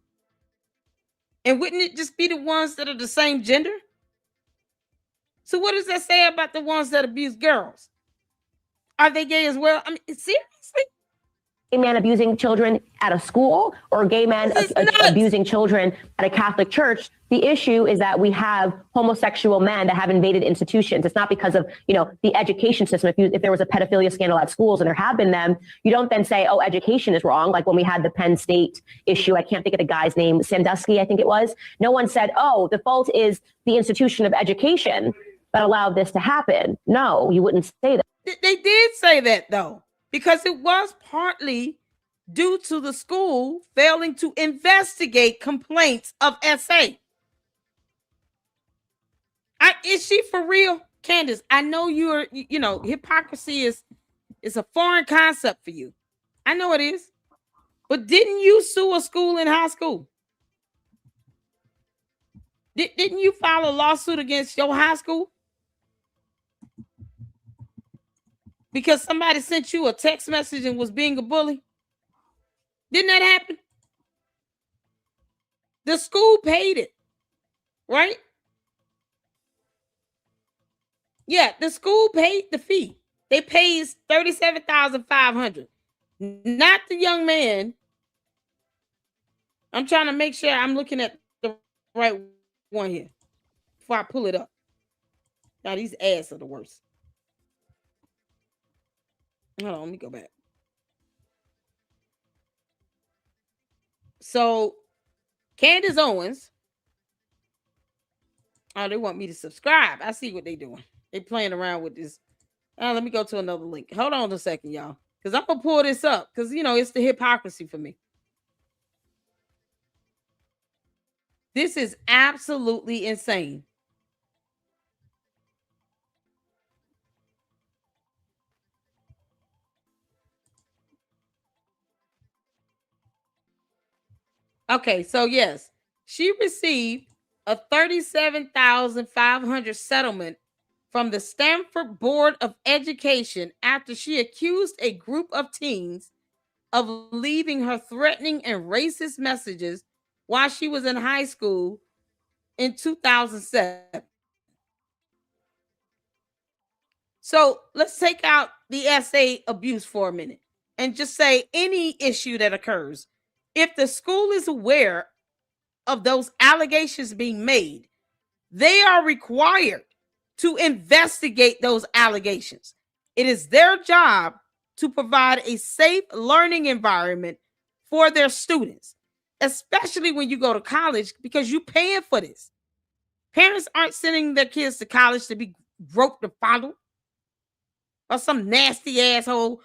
And wouldn't it just be the ones that are the same gender? So what does that say about the ones that abuse girls? Are they gay as well? I mean, seriously? gay man abusing children at a school or a gay man abusing children at a Catholic church. The issue is that we have homosexual men that have invaded institutions. It's not because of, the education system. If there was a pedophilia scandal at schools, and there have been them, you don't then say, oh, education is wrong. Like when we had the Penn State issue, I can't think of the guy's name, Sandusky, I think it was. No one said, oh, the fault is the institution of education that allowed this to happen. No, you wouldn't say that. They did say that, though, because it was partly due to the school failing to investigate complaints of SA. Is she for real? Candace, I know you're, hypocrisy is a foreign concept for you. I know it is. But didn't you sue a school in high school? Didn't you file a lawsuit against your high school? Because somebody sent you a text message and was being a bully? Didn't that happen? The school paid it, right? Yeah, the school paid the fee. They paid $37,500. Not the young man. I'm trying to make sure I'm looking at the right one here before I pull it up. Now, these ads are the worst. Hold on, let me go back. So, Candace Owens. Oh, they want me to subscribe. I see what they're doing. They playing around with this. Let me go to another link. Hold on a second, y'all. Because I'm going to pull this up. Because, it's the hypocrisy for me. This is absolutely insane. Okay, so yes, she received a $37,500 settlement from the Stanford Board of Education after she accused a group of teens of leaving her threatening and racist messages while she was in high school in 2007. So let's take out the SA abuse for a minute and just say any issue that occurs. If the school is aware of those allegations being made, they are required to investigate those allegations. It is their job to provide a safe learning environment for their students, especially when you go to college, because you're paying for this. Parents aren't sending their kids to college to be groped or fondled by some nasty asshole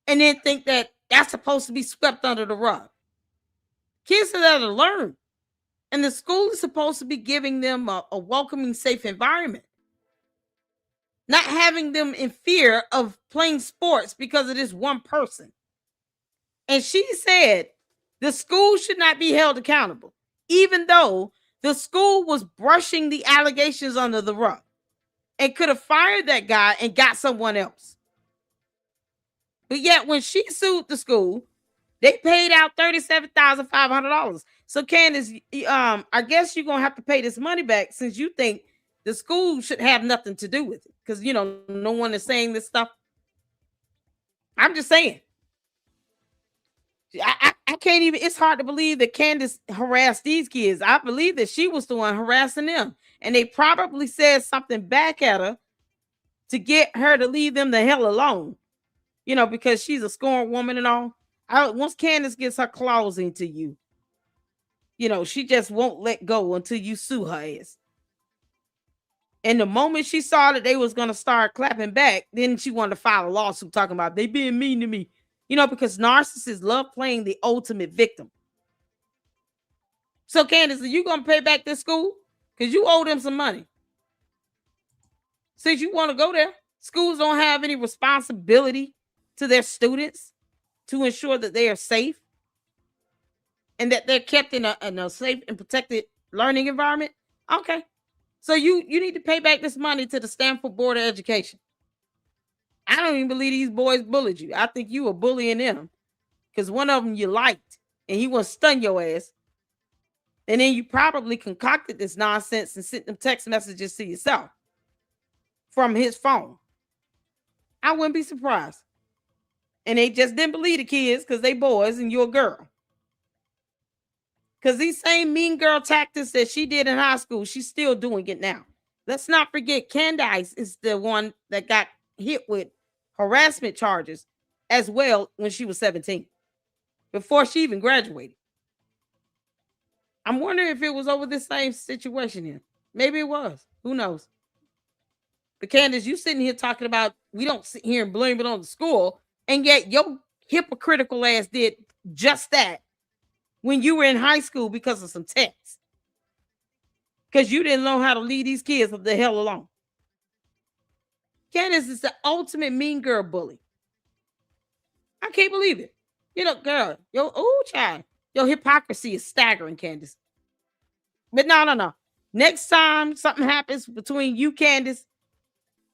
and then think that that's supposed to be swept under the rug. Kids are there to learn. And the school is supposed to be giving them a welcoming, safe environment. Not having them in fear of playing sports because of this one person. And she said the school should not be held accountable, even though the school was brushing the allegations under the rug and could have fired that guy and got someone else. But yet when she sued the school, they paid out $37,500. So Candace, I guess you're going to have to pay this money back since you think the school should have nothing to do with it. Because, no one is saying this stuff. I'm just saying. I can't even, it's hard to believe that Candace harassed these kids. I believe that she was the one harassing them. And they probably said something back at her to get her to leave them the hell alone. Because she's a scorned woman and all. Once Candace gets her claws into you, she just won't let go until you sue her ass. And the moment she saw that they was going to start clapping back, then she wanted to file a lawsuit talking about they being mean to me. Because narcissists love playing the ultimate victim. So Candace, are you going to pay back this school? Because you owe them some money. Since you want to go there, schools don't have any responsibility to their students to ensure that they are safe and that they're kept in a safe and protected learning environment. Okay. So you need to pay back this money to the Stanford Board of Education. I don't even believe these boys bullied you. I think you were bullying them because one of them you liked and he was stun your ass. And then you probably concocted this nonsense and sent them text messages to yourself from his phone. I wouldn't be surprised. And they just didn't believe the kids because they boys and you're a girl. Because these same mean girl tactics that she did in high school, she's still doing it now. Let's not forget Candace is the one that got hit with harassment charges as well when she was 17, before she even graduated. I'm wondering if it was over this same situation here. Maybe it was. Who knows? But Candace, you sitting here talking about we don't sit here and blame it on the school, and yet your hypocritical ass did just that when you were in high school because of some texts. Because you didn't know how to leave these kids the hell alone. Candace is the ultimate mean girl bully. I can't believe it. You know, girl, child, your hypocrisy is staggering, Candace. But no. Next time something happens between you, Candace,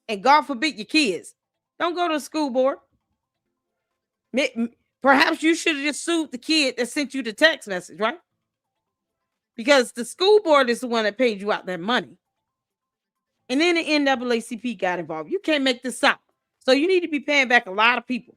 and God forbid your kids, don't go to the school board. Perhaps you should have just sued the kid that sent you the text message, right? Because the school board is the one that paid you out that money. And then the NAACP got involved. You can't make this up. So you need to be paying back a lot of people.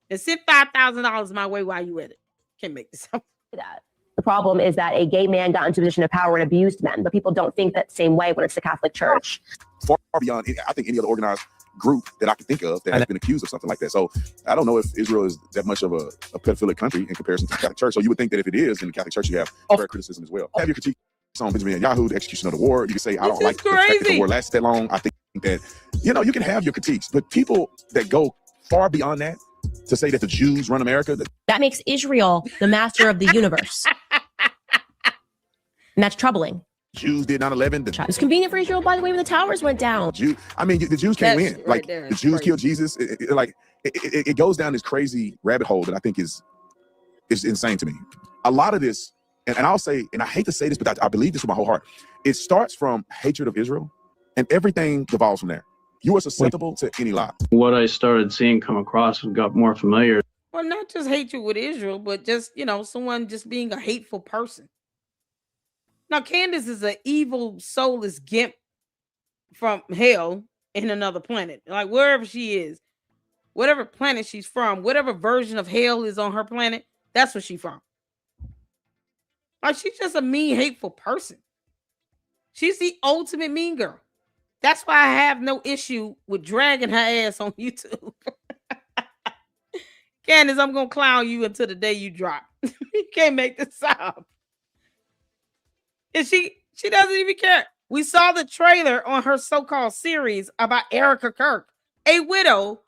And send $5,000 my way while you at it. Can't make this up. The problem is that a gay man got into a position of power and abused men, but people don't think that same way when it's the Catholic Church. Far beyond, I think, any other organized group that I can think of that has been accused of something like that. So I don't know if Israel is that much of a pedophilic country in comparison to the Catholic Church. So you would think that if it is, in the Catholic Church, you have fair criticism as well. Have your critique on Benjamin Netanyahu, the execution of the war. You can say, I don't like the fact that the war lasted that long. I think that, you can have your critiques, but people that go far beyond that, to say that the Jews run America. That makes Israel the master of the universe. And that's troubling. Jews did 9/11. It's convenient for Israel, by the way, when the towers went down. The Jews can't win. Like, the Jews killed Jesus. It goes down this crazy rabbit hole that I think is insane to me. A lot of this, and I'll say, and I hate to say this, but I believe this with my whole heart. It starts from hatred of Israel, and everything devolves from there. You are susceptible to any lie. What I started seeing come across and got more familiar. Well, not just hatred with Israel, but just, someone just being a hateful person. Now, Candace is an evil, soulless gimp from hell in another planet. Like, wherever she is, whatever planet she's from, whatever version of hell is on her planet, that's where she's from. Like, she's just a mean, hateful person. She's the ultimate mean girl. That's why I have no issue with dragging her ass on YouTube. Candace, I'm going to clown you until the day you drop. You can't make this up. And she doesn't even care. We saw the trailer on her so-called series about Erika Kirk, a widow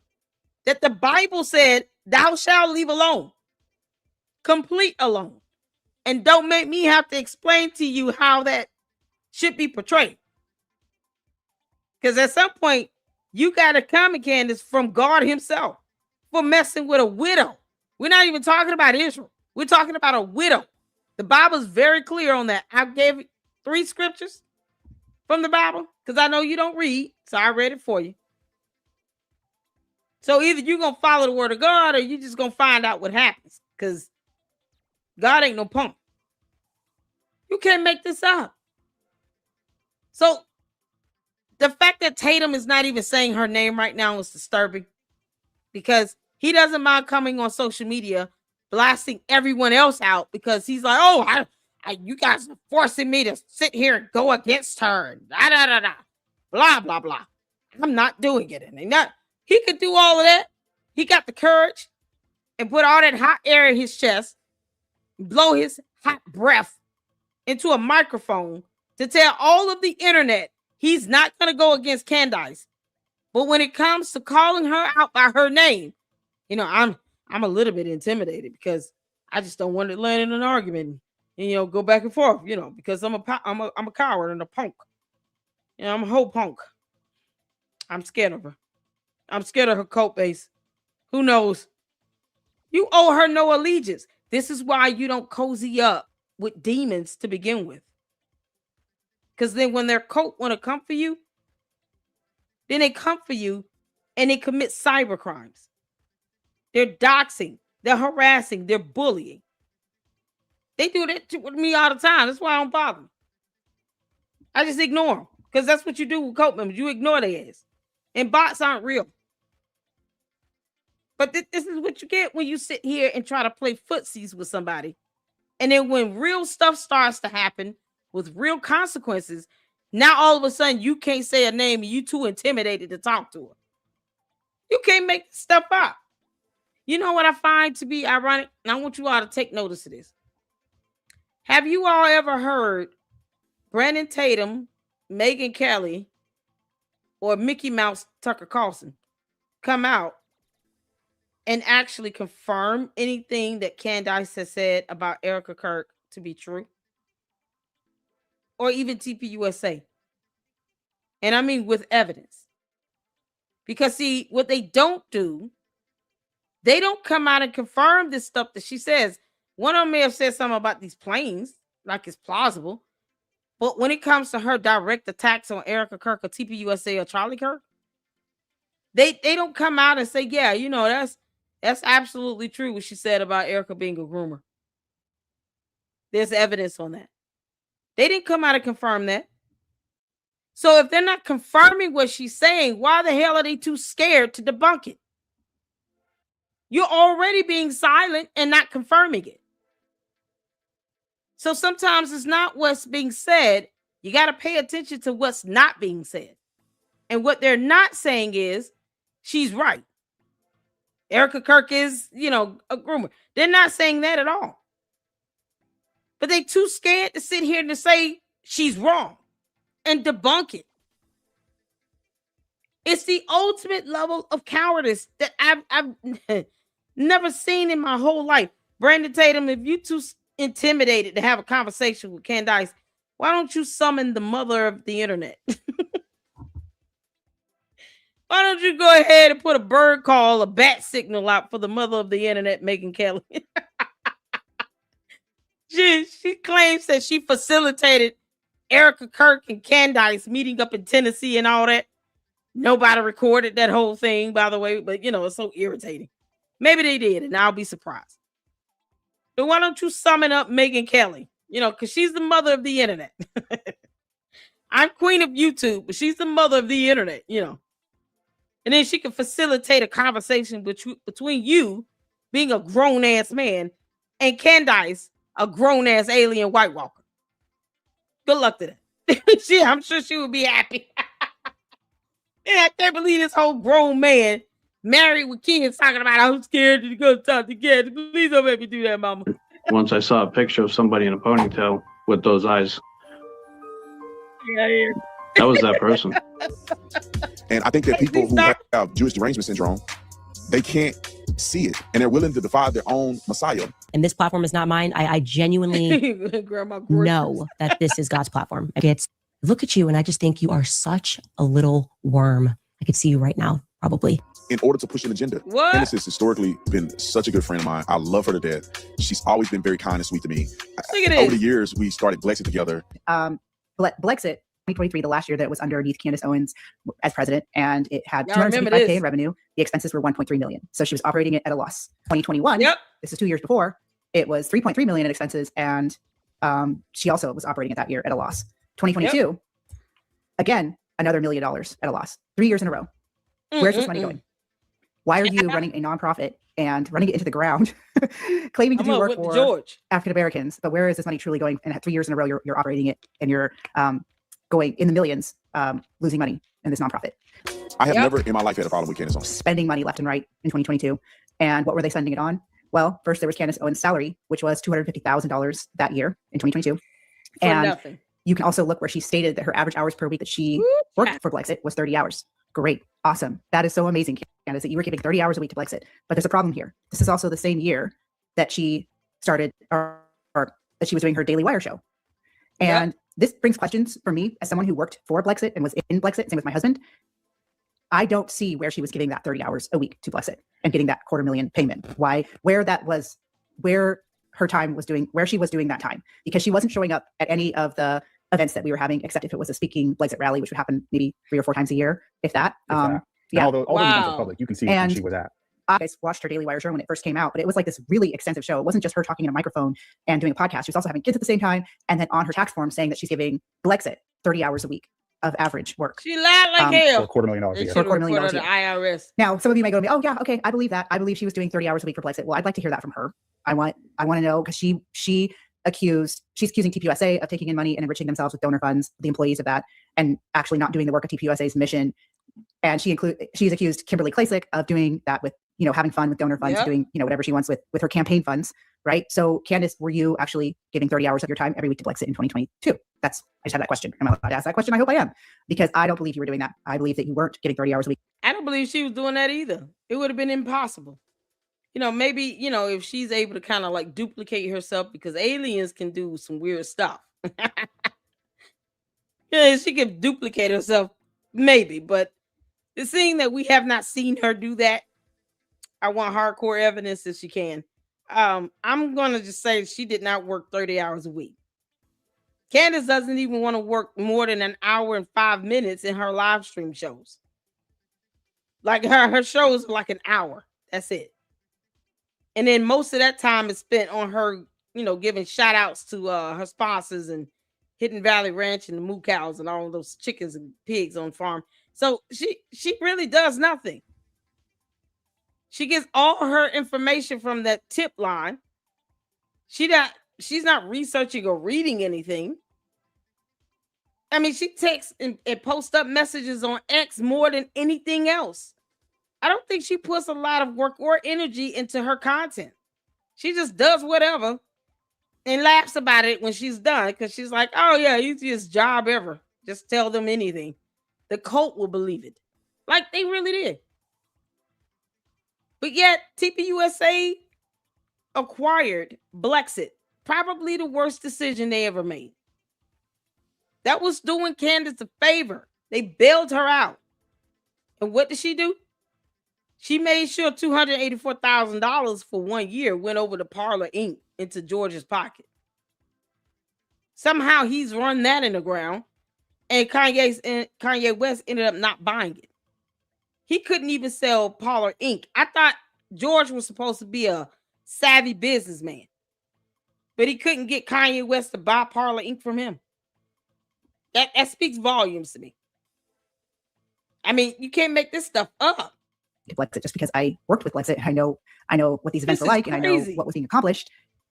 that the Bible said, thou shalt leave alone. Complete alone. And don't make me have to explain to you how that should be portrayed. Because at some point, you got a comment, Candace, from God himself for messing with a widow. We're not even talking about Israel. We're talking about a widow. The Bible's very clear on that. I gave you 3 scriptures from the Bible because I know you don't read, so I read it for you. So either you're going to follow the word of God or you're just going to find out what happens because God ain't no punk. You can't make this up. So the fact that Tatum is not even saying her name right now is disturbing because he doesn't mind coming on social media blasting everyone else out because he's like, oh, you guys are forcing me to sit here and go against her. Blah, blah, blah. I'm not doing it. And he could do all of that. He got the courage and put all that hot air in his chest, blow his hot breath into a microphone to tell all of the internet he's not going to go against Candace. But when it comes to calling her out by her name, I'm a little bit intimidated because I just don't want to land in an argument and, go back and forth, because I'm a coward and a punk. I'm a whole punk. I'm scared of her. I'm scared of her cult base. Who knows? You owe her no allegiance. This is why you don't cozy up with demons to begin with. Because then when their cult want to come for you, then they come for you and they commit cyber crimes. They're doxing, they're harassing, they're bullying. They do that with me all the time. That's why I don't bother them. I just ignore them because that's what you do with cult members. You ignore their ass. And bots aren't real. But this is what you get when you sit here and try to play footsies with somebody. And then when real stuff starts to happen with real consequences, now all of a sudden you can't say a name and you too intimidated to talk to her. You can't make stuff up. You know what I find to be ironic? And I want you all to take notice of this. Have you all ever heard Brandon Tatum, Megyn Kelly, or Mickey Mouse Tucker Carlson come out and actually confirm anything that Candace has said about Erika Kirk to be true? Or even TPUSA? And I mean with evidence. Because see, what they don't do, they don't come out and confirm this stuff that she says. One of them may have said something about these planes, like it's plausible. But when it comes to her direct attacks on Erika Kirk or TPUSA or Charlie Kirk, they don't come out and say, yeah, you know, that's absolutely true what she said about Erika being a groomer. There's evidence on that. They didn't come out and confirm that. So if they're not confirming what she's saying, why the hell are they too scared to debunk it? You're already being silent and not confirming it. So sometimes it's not what's being said. You got to pay attention to what's not being said. And what they're not saying is she's right. Erika Kirk is, you know, a groomer. They're not saying that at all. But they're too scared to sit here and to say she's wrong and debunk it. It's the ultimate level of cowardice that I've never seen in my whole life. Brandon Tatum, if you too intimidated to have a conversation with Candace, why don't you summon the mother of the internet? Why don't you go ahead and put a bird call, a bat signal out for the mother of the internet, Megyn Kelly? She claims that she facilitated Erika Kirk and Candace meeting up in Tennessee and all that. Nobody recorded that whole thing, by the way, but you know, it's so irritating. Maybe they did, and I'll be surprised. But why don't you summon up Megyn Kelly? You know, because she's the mother of the internet. I'm queen of YouTube, but she's the mother of the internet, you know. And then she can facilitate a conversation between you, being a grown-ass man, and Candace, a grown-ass alien White Walker. Good luck to that. I'm sure she would be happy. And I can't believe this whole grown man married with kids talking about, I'm scared to go talk to kids. Please don't make me do that, mama. Once I saw a picture of somebody in a ponytail with those eyes. Yeah. That was that person. And I think that people who have Jewish derangement syndrome, they can't see it, and they're willing to defy their own Messiah. And this platform is not mine. I genuinely know that this is God's platform. It's look at you, and I just think you are such a little worm. I could see you right now, probably. In order to push an agenda. What? Candace has historically been such a good friend of mine. I love her to death. She's always been very kind and sweet to me. Over the years, we started Blexit together. Blexit 2023, the last year that it was underneath Candace Owens as president, and it had Y'all remember $275K this. in revenue. The expenses were $1.3 million. So she was operating it at a loss. 2021, this is 2 years before, it was $3.3 million in expenses, and she also was operating it that year at a loss. 2022, again, another $1 million at a loss. 3 years in a row. Where's this money going? Why are you running a nonprofit and running it into the ground, claiming to do work for African Americans? But where is this money truly going? And 3 years in a row, you're operating it, and you're going in the millions, losing money in this nonprofit. I have never in my life had a problem with Candace Owens. Spending money left and right in 2022. And what were they spending it on? Well, first there was Candace Owens' salary, which was $250,000 that year in 2022. And nothing. You can also look where she stated that her average hours per week that she worked for Blexit was 30 hours. Great. Awesome. That is so amazing, Candace, that you were giving 30 hours a week to Blexit. But there's a problem here. This is also the same year that she started, or that she was doing her Daily Wire show. And this brings questions for me as someone who worked for Blexit and was in Blexit, same with my husband. I don't see where she was giving that 30 hours a week to Blexit and getting that $250,000 payment. Why? Where that was, where her time was doing, where she was doing that time, because she wasn't showing up at any of the events that we were having, except if it was a speaking Blexit rally, which would happen maybe 3 or 4 times a year, if that. Yeah. All those events are public. You can see where she was at. I watched her Daily Wire show when it first came out, but it was like this really extensive show. It wasn't just her talking in a microphone and doing a podcast. She was also having kids at the same time. And then on her tax form saying that she's giving Blexit 30 hours a week. of average work. She lied like hell. For $250,000 a They year. should For $250,000 report her a to year. IRS. Now, some of you might go to me, oh yeah, okay, I believe that. I believe she was doing 30 hours a week for Brexit. Well, I'd like to hear that from her. I want to know, because she's accusing TPUSA of taking in money and enriching themselves with donor funds, the employees of that, and actually not doing the work of TPUSA's mission. And she's accused Kimberly Klasick of doing that with, having fun with donor funds, Yep. doing, whatever she wants with her campaign funds, right? So Candace, were you actually giving 30 hours of your time every week to Brexit in 2022? I just had that question. Am I allowed to ask that question? I hope I am, because I don't believe you were doing that. I believe that you weren't getting 30 hours a week. I don't believe she was doing that either. It would have been impossible. Maybe, if she's able to kind of like duplicate herself, because aliens can do some weird stuff. Yeah, she can duplicate herself, maybe, but seeing that we have not seen her do that, I want hardcore evidence if she can. I'm going to just say she did not work 30 hours a week. Candace doesn't even want to work more than an hour and 5 minutes in her live stream shows. Like her shows are like an hour. That's it. And then most of that time is spent on her, giving shout outs to her sponsors and Hidden Valley Ranch and the moo cows and all those chickens and pigs on farm. So she really does nothing. She gets all her information from that tip line. She's not researching or reading anything. I mean, she texts and posts up messages on X more than anything else. I don't think she puts a lot of work or energy into her content. She just does whatever and laughs about it when she's done, because she's like, oh yeah, easiest job ever. Just tell them anything. The cult will believe it. Like they really did. But yet, TPUSA acquired Brexit. Probably the worst decision they ever made. That was doing Candace a favor. They bailed her out. And what did she do? She made sure $284,000 for 1 year went over to Parler Inc. into George's pocket. Somehow he's run that in the ground, and Kanye West ended up not buying it. He couldn't even sell Parler Inc. I thought George was supposed to be a savvy businessman, but he couldn't get Kanye West to buy Parler Inc. from him. That speaks volumes to me. I mean, you can't make this stuff up. Brexit, just because I worked with Brexit, I know what these events are like, and I know what was being accomplished.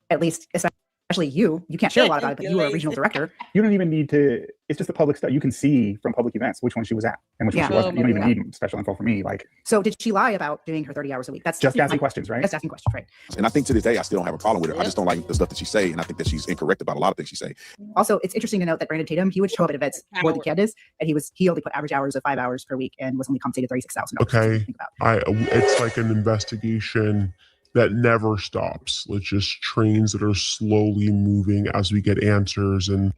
At least, especially you can't share a lot about it, but you were a regional director. You don't even need to. It's just the public stuff. You can see from public events which one she was at and which one she wasn't. You don't even need special info from me. So did she lie about doing her 30 hours a week? That's just asking questions, right? Just asking questions, right? And I think to this day, I still don't have a problem with her. I just don't like the stuff that she say, and I think that she's incorrect about a lot of things she say. Also, it's interesting to note that Brandon Tatum, he would show up at events more than Candace, and he only put average hours of 5 hours per week and was only compensated $36,000. Okay, it's like an investigation that never stops. It's just trains that are slowly moving as we get answers. And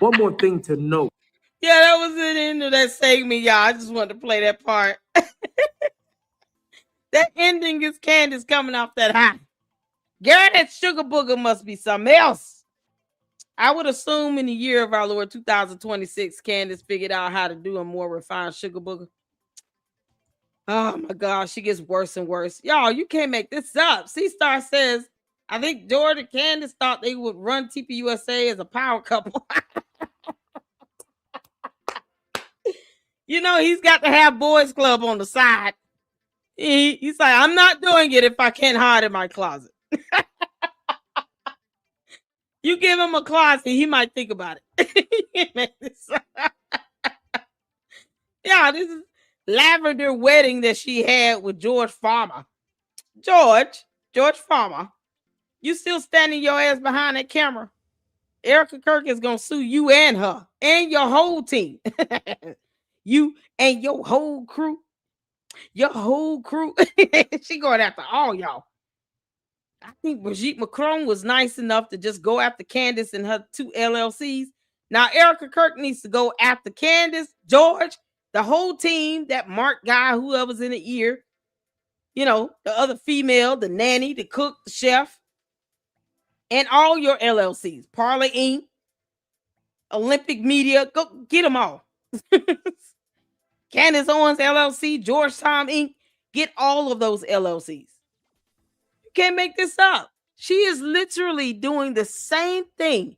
one more thing to note. Yeah, that was the end of that segment, y'all. I just wanted to play that part. That ending is Candace coming off that high. Girl, that sugar booger must be something else. I would assume in the year of our Lord 2026, Candace figured out how to do a more refined sugar booger. Oh my gosh, she gets worse and worse. Y'all, you can't make this up. C-Star says, I think George and Candace thought they would run TPUSA as a power couple. He's got to have boys club on the side. He's like, I'm not doing it if I can't hide in my closet. You give him a closet, he might think about it. Yeah, this is lavender wedding that she had with George Farmer. George Farmer, you still standing your ass behind that camera? Erika Kirk is gonna sue you and her and your whole team. You and your whole crew. She going after all y'all. I think Brigitte Macron was nice enough to just go after Candace and her 2 LLCs. Now Erika Kirk needs to go after Candace, George, the whole team, that Mark guy, whoever's in the ear, the other female, the nanny, the cook, the chef, and all your LLCs, Parler Inc., Olympic Media, go get them all. Candace Owens LLC, Georgetown Inc., get all of those LLCs. You can't make this up. She is literally doing the same thing.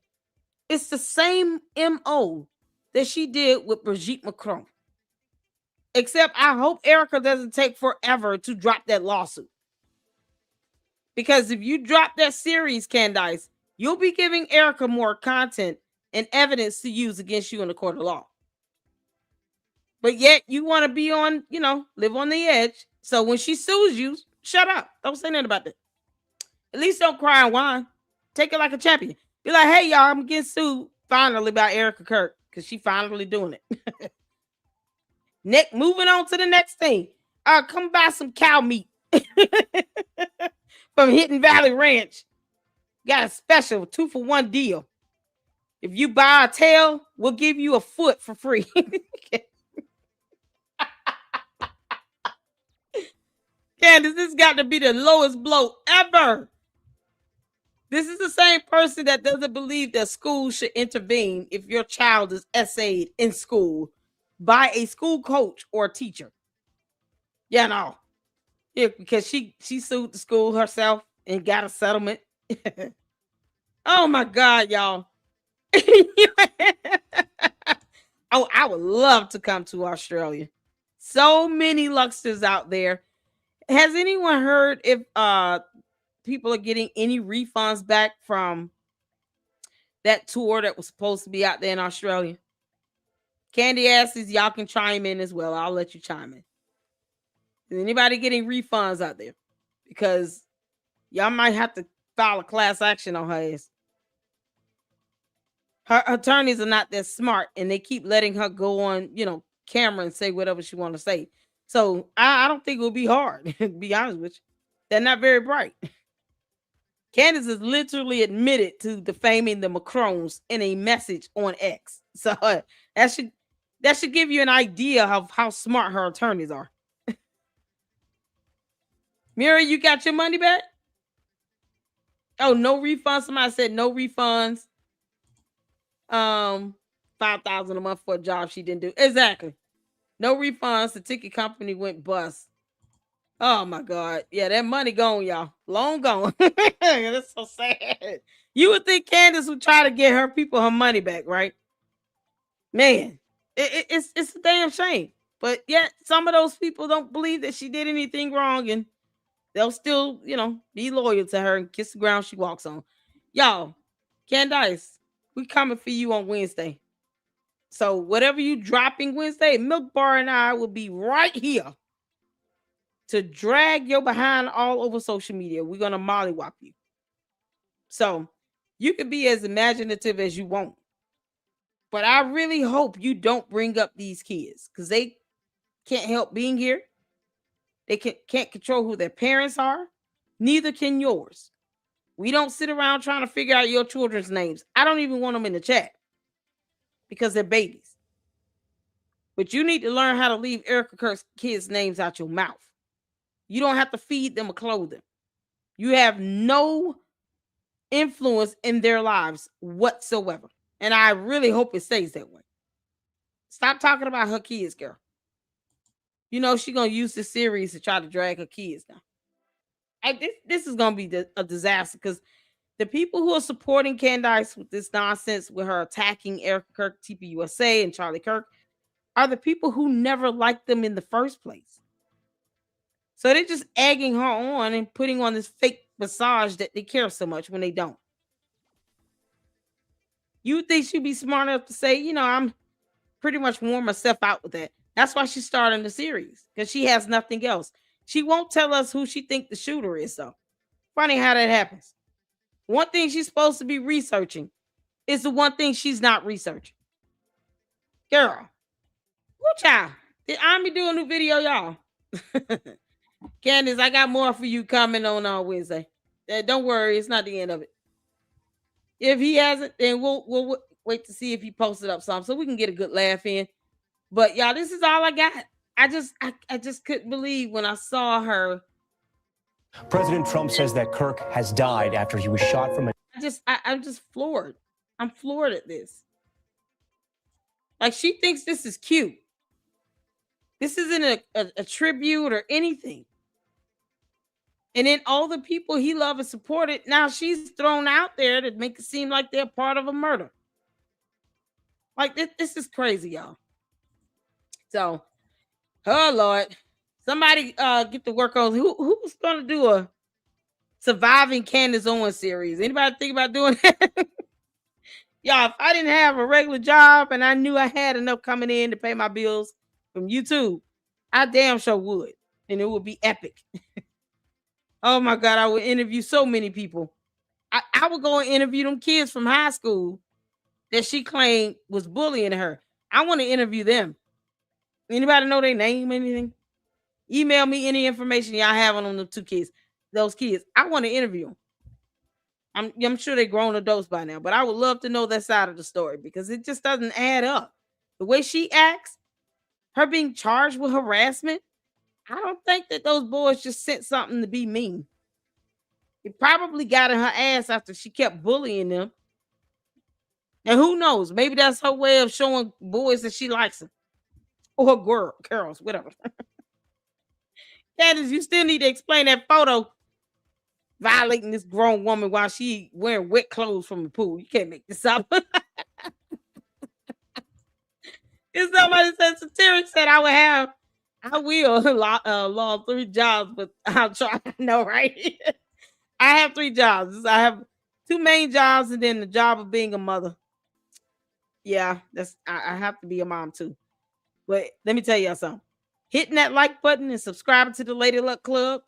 It's the same MO that she did with Brigitte Macron. Except I hope Erika doesn't take forever to drop that lawsuit. Because if you drop that series, Candace, you'll be giving Erika more content and evidence to use against you in the court of law. But yet you want to be on, live on the edge. So when she sues you, shut up. Don't say nothing about that. At least don't cry and whine. Take it like a champion. Be like, hey, y'all, I'm getting sued finally by Erika Kirk because she finally doing it. Moving on to the next thing. Come buy some cow meat from Hidden Valley Ranch. Got a special 2-for-1 deal. If you buy a tail, we'll give you a foot for free. Candace, this got to be the lowest blow ever. This is the same person that doesn't believe that schools should intervene if your child is essayed in school by a school coach or teacher. Yeah, because she sued the school herself and got a settlement. Oh my God, y'all. Oh, I would love to come to Australia. So many luxters out there. Has anyone heard if people are getting any refunds back from that tour that was supposed to be out there in Australia? Candy asks, y'all can chime in as well. I'll let you chime in. Is anybody getting refunds out there? Because y'all might have to file a class action on her ass. Her attorneys are not that smart, and they keep letting her go on, camera and say whatever she want to say. So I don't think it will be hard, to be honest with you. They're not very bright. Candace has literally admitted to defaming the Macrons in a message on X. So that should give you an idea of how smart her attorneys are. Mira, you got your money back? Oh, no refunds. Somebody said no refunds. $5,000 a month for a job she didn't do. Exactly. No refunds. The ticket company went bust. Oh my God. Yeah, that money gone, y'all. Long gone. That's so sad. You would think Candace would try to get her people her money back, right? Man, it's a damn shame. But yet some of those people don't believe that she did anything wrong, and they'll still, be loyal to her and kiss the ground she walks on. Y'all, Candace, we coming for you on Wednesday. So whatever you dropping Wednesday, Milk Bar and I will be right here to drag your behind all over social media. We're going to mollywop you. So you can be as imaginative as you want. But I really hope you don't bring up these kids because they can't help being here. They can't control who their parents are. Neither can yours. We don't sit around trying to figure out your children's names. I don't even want them in the chat because they're babies. But you need to learn how to leave Erika Kirk's kids' names out your mouth. You don't have to feed them or clothe them. You have no influence in their lives whatsoever. And I really hope it stays that way. Stop talking about her kids, girl. She's going to use this series to try to drag her kids down. This is going to be a disaster because the people who are supporting Candace with this nonsense, with her attacking Erika Kirk, TPUSA, and Charlie Kirk, are the people who never liked them in the first place. So they're just egging her on and putting on this fake massage that they care so much when they don't. You think she'd be smart enough to say, I'm pretty much worn myself out with that. That's why she's starting the series, because she has nothing else. She won't tell us who she thinks the shooter is, though. Funny how that happens. One thing she's supposed to be researching is the one thing she's not researching. Girl. Woo child. Did Army do a new video, y'all? Candace, I got more for you coming on Wednesday. Don't worry, it's not the end of it. If he hasn't, then we'll wait to see if he posted up something so we can get a good laugh in. But y'all, this is all I got. I just couldn't believe when I saw her. President Trump says that Kirk has died after he was shot from a... I'm just floored. I'm floored at this. Like, she thinks this is cute. This isn't a tribute or anything. And then all the people he loved and supported, now she's thrown out there to make it seem like they're part of a murder. Like this is crazy, y'all. So, oh Lord, somebody get to work on who's gonna do a surviving Candace Owens series. Anybody think about doing that? Y'all, if I didn't have a regular job and I knew I had enough coming in to pay my bills from YouTube, I damn sure would, and it would be epic. Oh my God, I would interview so many people. I would go and interview them kids from high school that she claimed was bullying her. I want to interview them. Anybody know their name, anything? Email me any information y'all have on them those kids. I want to interview them. I'm sure they're grown adults by now, but I would love to know that side of the story because it just doesn't add up. The way she acts, her being charged with harassment, I don't think that those boys just sent something to be mean. It probably got in her ass after she kept bullying them. And who knows? Maybe that's her way of showing boys that she likes them. Or girls, whatever. Candace, you still need to explain that photo violating this grown woman while she wearing wet clothes from the pool. You can't make this up. If somebody said, Satiric said I will law 3 jobs, but I'll try. No, right? I have 3 jobs. I have 2 main jobs and then the job of being a mother. Yeah, I have to be a mom too. But let me tell y'all something. Hitting that like button and subscribing to the Lady Luck Club.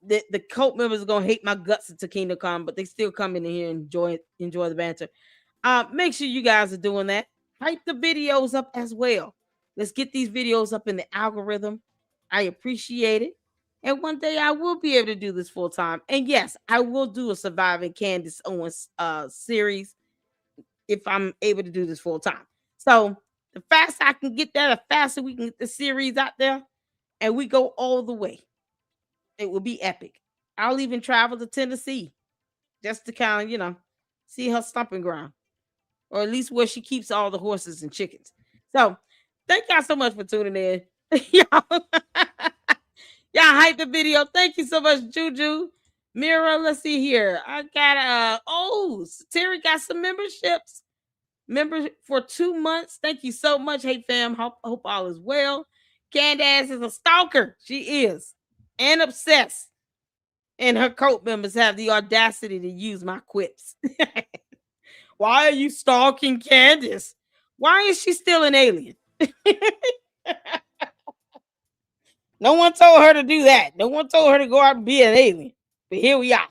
The cult members are gonna hate my guts to Kingdom Come, but they still come in here and enjoy the banter. Make sure you guys are doing that. Hype the videos up as well. Let's get these videos up in the algorithm. I appreciate it. And one day I will be able to do this full time. And yes, I will do a Surviving Candace Owens series if I'm able to do this full time. So the faster I can get that, the faster we can get the series out there, and we go all the way. It will be epic. I'll even travel to Tennessee just to kind of, see her stomping ground, or at least where she keeps all the horses and chickens. So thank y'all so much for tuning in. Y'all hype the video. Thank you so much, Juju. Mira, let's see here. I got Terry got some memberships. Member for 2 months. Thank you so much. Hey fam, hope all is well. Candace is a stalker. She is. And obsessed. And her cult members have the audacity to use my quips. Why are you stalking Candace? Why is she still an alien? No one told her to do that. No one told her to go out and be an alien. But here we are.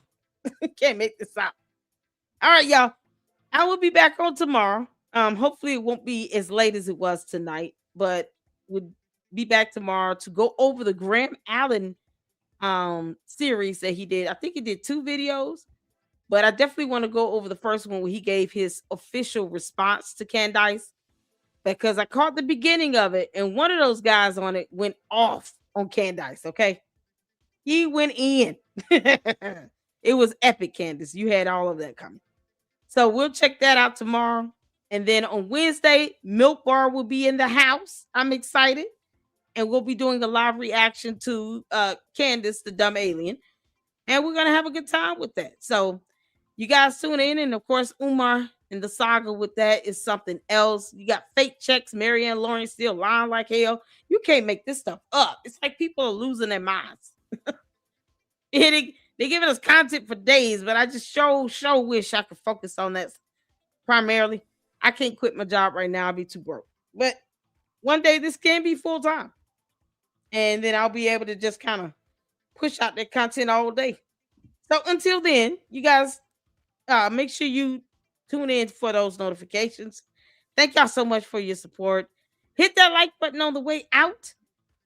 Can't make this up. All right, y'all. I will be back on tomorrow. Hopefully it won't be as late as it was tonight, but we'll be back tomorrow to go over the Graham Allen series that he did. I think he did 2 videos, but I definitely want to go over the first one where he gave his official response to Candace, because I caught the beginning of it and one of those guys on it went off on Candace. Okay, he went in. It was epic, Candace. You had all of that coming. So we'll check that out tomorrow. And then on Wednesday, Milk Bar will be in the house. I'm excited. And we'll be doing a live reaction to Candace, the dumb alien. And we're going to have a good time with that. So you guys tune in. And of course, Umar and the saga with that is something else. You got fake checks. Marianne Lawrence still lying like hell. You can't make this stuff up. It's like people are losing their minds. They're giving us content for days, but I just sure wish I could focus on that primarily. I can't quit my job right now. I'll be too broke. But one day this can be full time. And then I'll be able to just kind of push out that content all day. So until then, you guys make sure you tune in for those notifications. Thank y'all so much for your support. Hit that like button on the way out.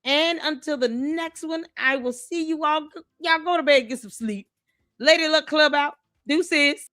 And until the next one, I will see you all. Y'all go to bed, get some sleep. Lady Luck Club out. Deuces.